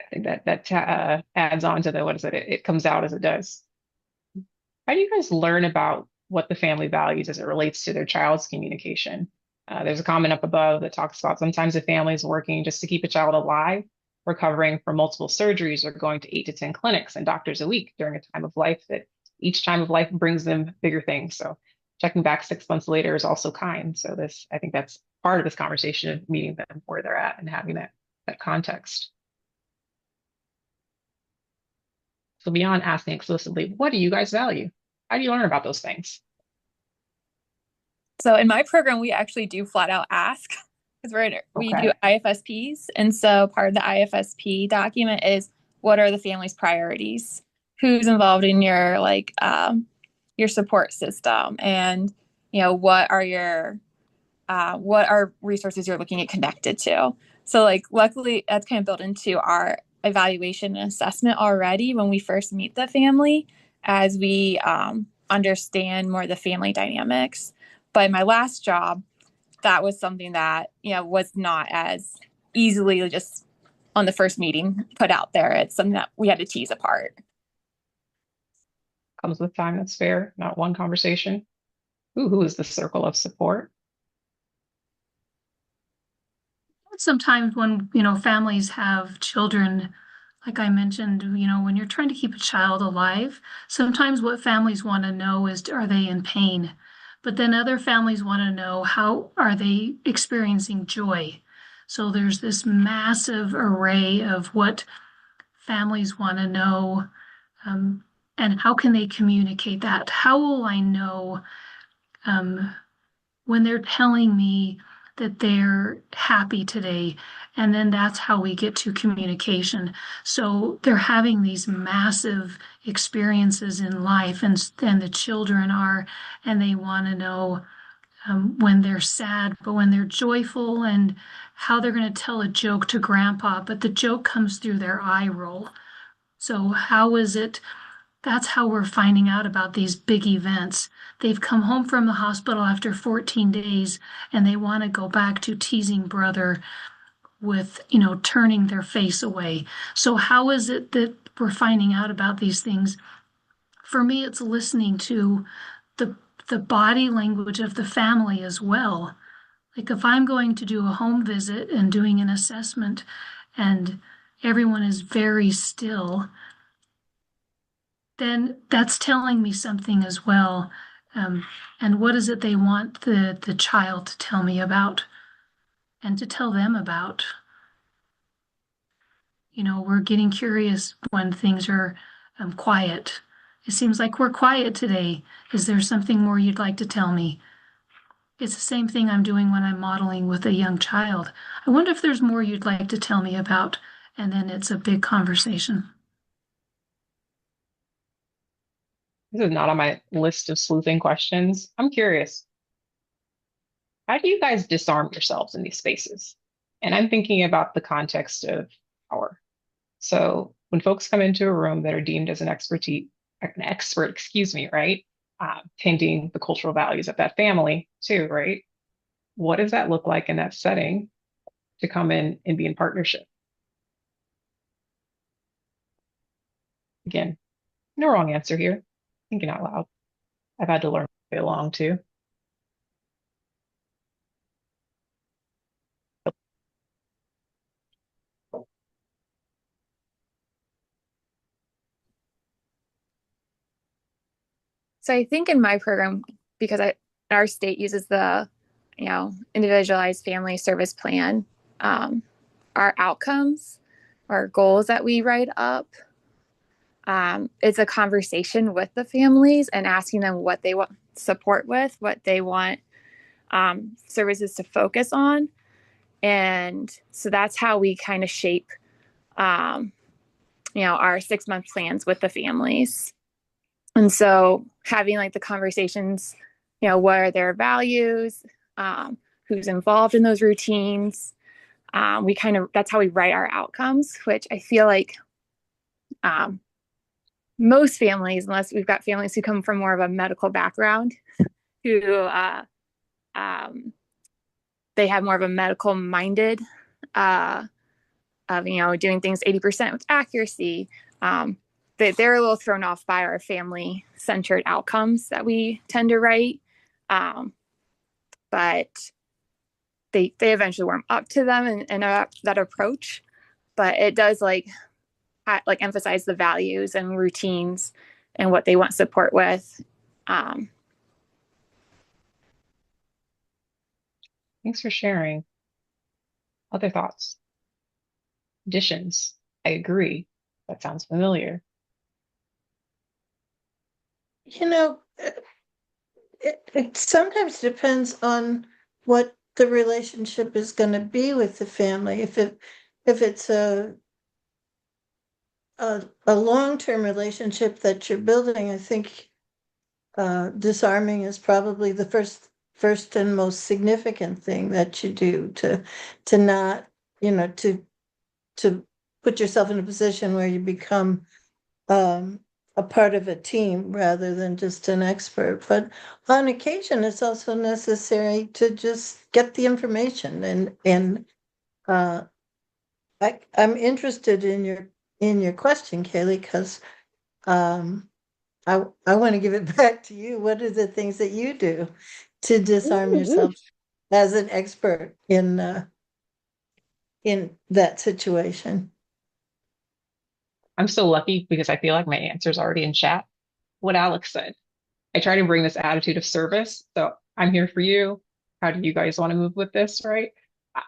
I think that adds on to the, what is it? It comes out as it does. How do you guys learn about what the family values as it relates to their child's communication? There's a comment up above that talks about sometimes the family is working just to keep a child alive, recovering from multiple surgeries, or going to 8 to 10 clinics and doctors a week during a time of life that each time of life brings them bigger things. So checking back 6 months later is also kind. So I think that's part of this conversation of meeting them where they're at and having that context. So beyond asking explicitly, what do you guys value? How do you learn about those things? So in my program, we actually do flat out ask because we do IFSPs. And so part of the IFSP document is what are the family's priorities? Who's involved in your your support system? And, what are resources you're looking at connected to? So luckily that's kind of built into our evaluation and assessment already when we first meet the family, as we understand more of the family dynamics. But in my last job, that was something that, was not as easily just on the first meeting put out there. It's something that we had to tease apart. Comes with time, that's fair. Not one conversation. Who is the circle of support? Sometimes when, families have children, like I mentioned, when you're trying to keep a child alive, sometimes what families want to know is, are they in pain? But then other families want to know, how are they experiencing joy? So there's this massive array of what families want to know. And how can they communicate that? How will I know when they're telling me that they're happy today? And then that's how we get to communication. So they're having these massive experiences in life, and the children are, and they want to know when they're sad, but when they're joyful, and how they're going to tell a joke to grandpa, but the joke comes through their eye roll. So how is it? That's how we're finding out about these big events. They've come home from the hospital after 14 days and they want to go back to teasing brother with, turning their face away. So how is it that we're finding out about these things? For me, it's listening to the the body language of the family as well. Like if I'm going to do a home visit and doing an assessment and everyone is very still, then that's telling me something as well. And what is it they want the child to tell me about and to tell them about? We're getting curious when things are quiet. It seems like we're quiet today. Is there something more you'd like to tell me? It's the same thing I'm doing when I'm modeling with a young child. I wonder if there's more you'd like to tell me about. And then it's a big conversation. This is not on my list of sleuthing questions. I'm curious. How do you guys disarm yourselves in these spaces? And I'm thinking about the context of power. So when folks come into a room that are deemed as an expert, excuse me, right? Painting the cultural values of that family too, right? What does that look like in that setting to come in and be in partnership? Again, no wrong answer here. Thinking out loud. I've had to learn way along too. So I think in my program, because our state uses the, individualized family service plan, our outcomes, our goals that we write up, it's a conversation with the families and asking them what they want support with, what they want services to focus on. And so that's how we kind of shape, our 6-month plans with the families. And so having like the conversations, what are their values, who's involved in those routines. That's how we write our outcomes, which I feel like most families, unless we've got families who come from more of a medical background, who they have more of a medical minded of, doing things 80% with accuracy. They're a little thrown off by our family centered outcomes that we tend to write. But they eventually warm up to them and that approach. But it does emphasize the values and routines and what they want support with. Thanks for sharing. Other thoughts? Additions? I agree. That sounds familiar. It sometimes depends on what the relationship is going to be with the family. If it's a long-term relationship that you're building, I think disarming is probably the first and most significant thing that you do to not, to put yourself in a position where you become a part of a team rather than just an expert. But on occasion, it's also necessary to just get the information. And I'm interested in your question, Kalie, because I want to give it back to you. What are the things that you do to disarm yourself as an expert in that situation? I'm so lucky because I feel like my answer is already in chat. What Alex said. I try to bring this attitude of service. So I'm here for you. How do you guys want to move with this, right?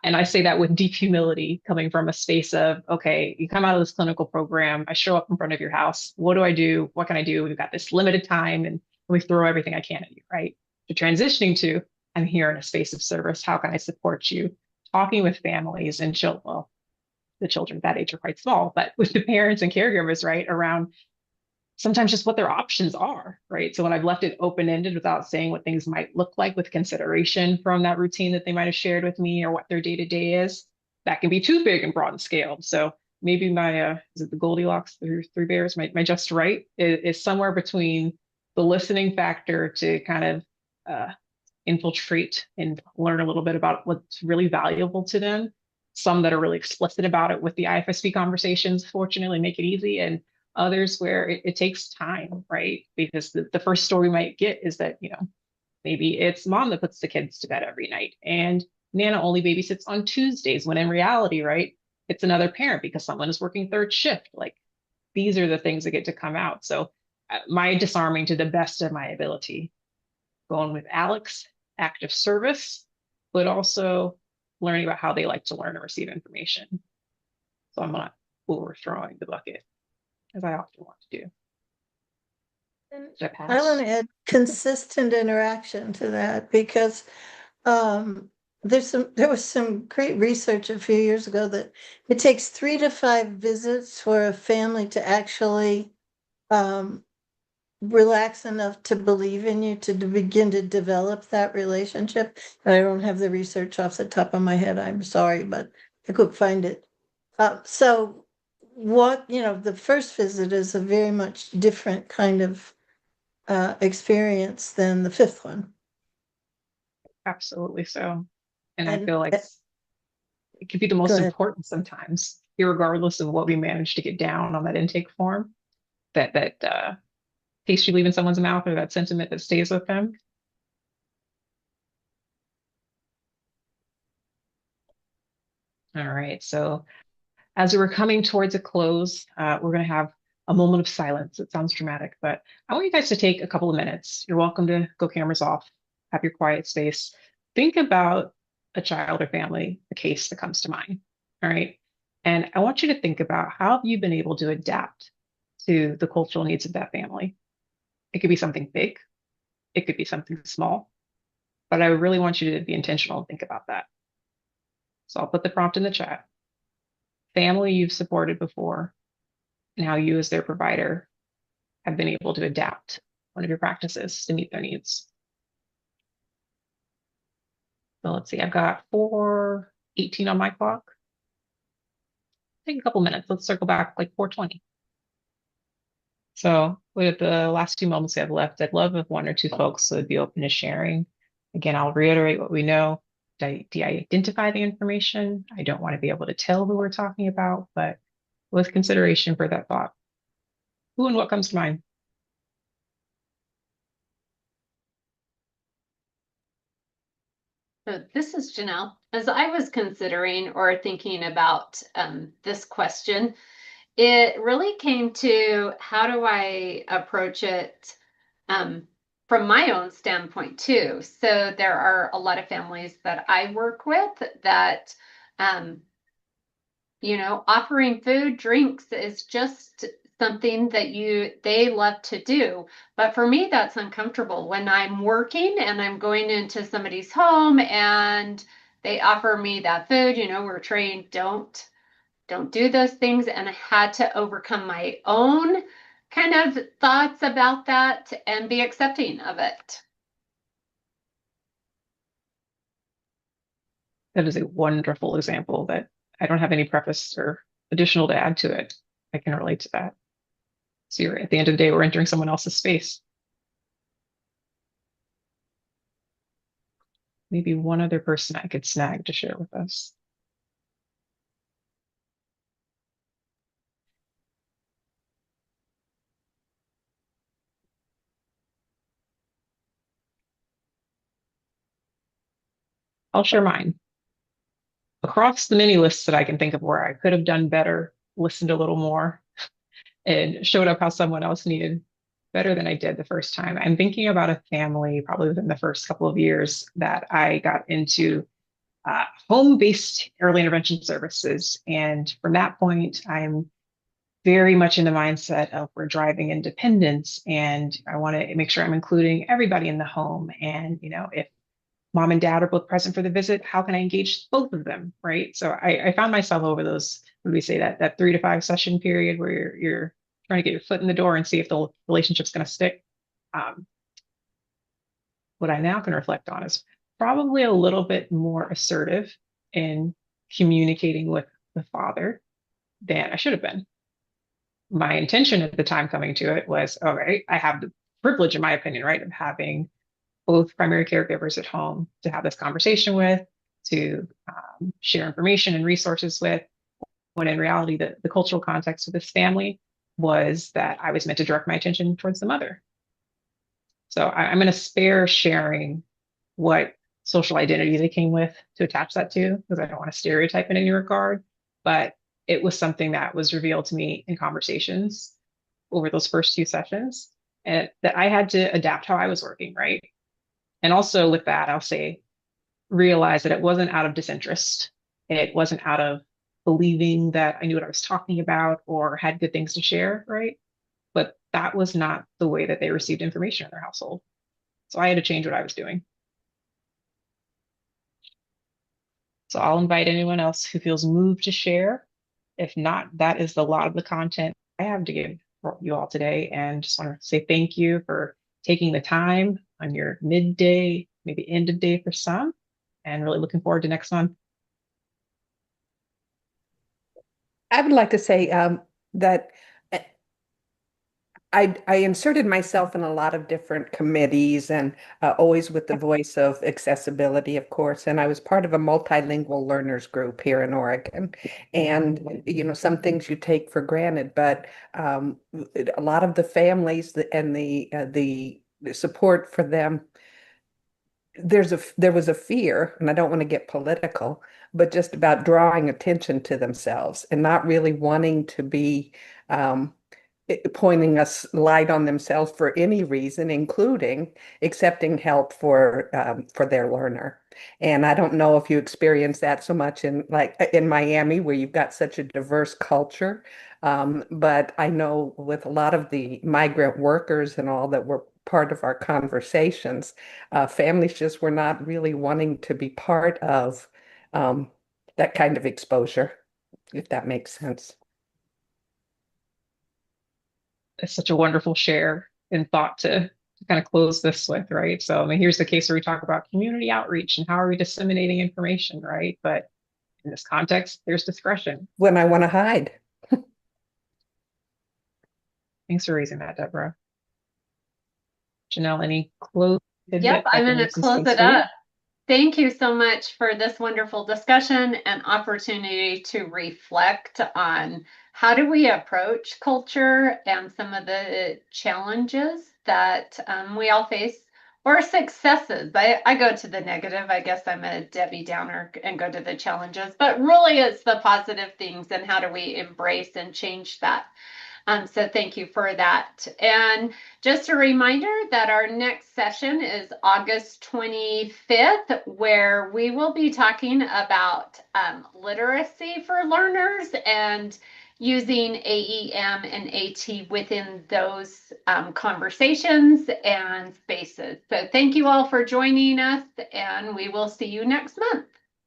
And I say that with deep humility, coming from a space of, okay, you come out of this clinical program, I show up in front of your house. What do I do? What can I do? We've got this limited time and we throw everything I can at you, right? To transitioning to, I'm here in a space of service. How can I support you? Talking with families and children, well, the children at that age are quite small, but with the parents and caregivers, right, around sometimes just what their options are, right? So when I've left it open-ended without saying what things might look like with consideration from that routine that they might have shared with me or what their day-to-day is, that can be too big and broad and scaled. So maybe my, is it the Goldilocks, the three bears, my just right is somewhere between the listening factor to kind of infiltrate and learn a little bit about what's really valuable to them. Some that are really explicit about it with the IFSP conversations, fortunately, make it easy. And others where it takes time, right? Because the first story we might get is that, maybe it's mom that puts the kids to bed every night and Nana only babysits on Tuesdays, when in reality, right, it's another parent because someone is working third shift. Like these are the things that get to come out. So my disarming to the best of my ability, going with Alex, active service, but also learning about how they like to learn and receive information. So I'm not overthrowing the bucket, as I often want to do. I want to add consistent interaction to that because there was some great research a few years ago that it takes 3 to 5 visits for a family to actually relax enough to believe in you to begin to develop that relationship. I don't have the research off the top of my head. I'm sorry, but I couldn't find it. So what, the first visit is a very much different kind of experience than the fifth one. Absolutely so. And I feel like it could be the most important sometimes, regardless of what we manage to get down on that intake form, that taste you leave in someone's mouth or that sentiment that stays with them. All right. So as we're coming towards a close, we're going to have a moment of silence. It sounds dramatic, but I want you guys to take a couple of minutes. You're welcome to go cameras off, have your quiet space. Think about a child or family, a case that comes to mind. All right. And I want you to think about how have you been able to adapt to the cultural needs of that family. It could be something big. It could be something small. But I really want you to be intentional and think about that. So I'll put the prompt in the chat. Family you've supported before, and how you as their provider have been able to adapt one of your practices to meet their needs. So let's see, I've got 4:18 on my clock. Take a couple minutes. Let's circle back like 4:20. So with the last 2 moments we have left, I'd love if 1 or 2 folks would be open to sharing. Again, I'll reiterate what we know. Do I identify the information? I don't want to be able to tell who we're talking about, but with consideration for that thought. Who and what comes to mind? So this is Janelle. As I was considering or thinking about this question, it really came to how do I approach it from my own standpoint too. So there are a lot of families that I work with that, offering food, drinks is just something that they love to do. But for me, that's uncomfortable when I'm working and I'm going into somebody's home and they offer me that food. We're trained, don't do those things. And I had to overcome my own kind of thoughts about that and be accepting of it. That is a wonderful example that I don't have any preface or additional to add to it. I can relate to that. So at the end of the day, we're entering someone else's space. Maybe one other person I could snag to share with us. I'll share mine. Across the many lists that I can think of where I could have done better, listened a little more, and showed up how someone else needed better than I did the first time. I'm thinking about a family probably within the first couple of years that I got into home-based early intervention services. And from that point, I'm very much in the mindset of we're driving independence, and I want to make sure I'm including everybody in the home. And, if mom and dad are both present for the visit, how can I engage both of them, right? So I found myself over those, when we say that 3 to 5 session period where you're trying to get your foot in the door and see if the relationship's going to stick. Um, what I now can reflect on is probably a little bit more assertive in communicating with the father than I should have been. My intention at the time coming to it was, all right, I have the privilege, in my opinion, right, of having both primary caregivers at home to have this conversation with, to share information and resources with, when in reality, the cultural context of this family was that I was meant to direct my attention towards the mother. So I'm going to spare sharing what social identity they came with to attach that to, because I don't want to stereotype in any regard. But it was something that was revealed to me in conversations over those first 2 sessions, and that I had to adapt how I was working, right? And also with that, I'll say, realize that it wasn't out of disinterest. It wasn't out of believing that I knew what I was talking about or had good things to share, right? But that was not the way that they received information in their household. So I had to change what I was doing. So I'll invite anyone else who feels moved to share. If not, that is a lot of the content I have to give you all today. And just want to say thank you for taking the time on your midday, maybe end of day for some, and really looking forward to next month. I would like to say that I inserted myself in a lot of different committees and always with the voice of accessibility, of course. And I was part of a multilingual learners group here in Oregon. And, some things you take for granted, but a lot of the families and the support for them, there was a fear, and I don't want to get political, but just about drawing attention to themselves and not really wanting to be pointing a light on themselves for any reason, including accepting help for their learner. And I don't know if you experience that so much in Miami, where you've got such a diverse culture. But I know with a lot of the migrant workers and all that were part of our conversations, families just were not really wanting to be part of that kind of exposure, if that makes sense. It's such a wonderful share and thought to kind of close this with, right? So, here's the case where we talk about community outreach and how are we disseminating information, right? But in this context, there's discretion. When I want to hide. Thanks for raising that, Deborah. Janelle, any close? Yep, I'm going to close it up. Thank you so much for this wonderful discussion and opportunity to reflect on how do we approach culture and some of the challenges that we all face, or successes. I go to the negative. I guess I'm a Debbie Downer and go to the challenges, but really it's the positive things and how do we embrace and change that. So thank you for that. And just a reminder that our next session is August 25th, where we will be talking about literacy for learners and using AEM and AT within those conversations and spaces. So thank you all for joining us, and we will see you next month.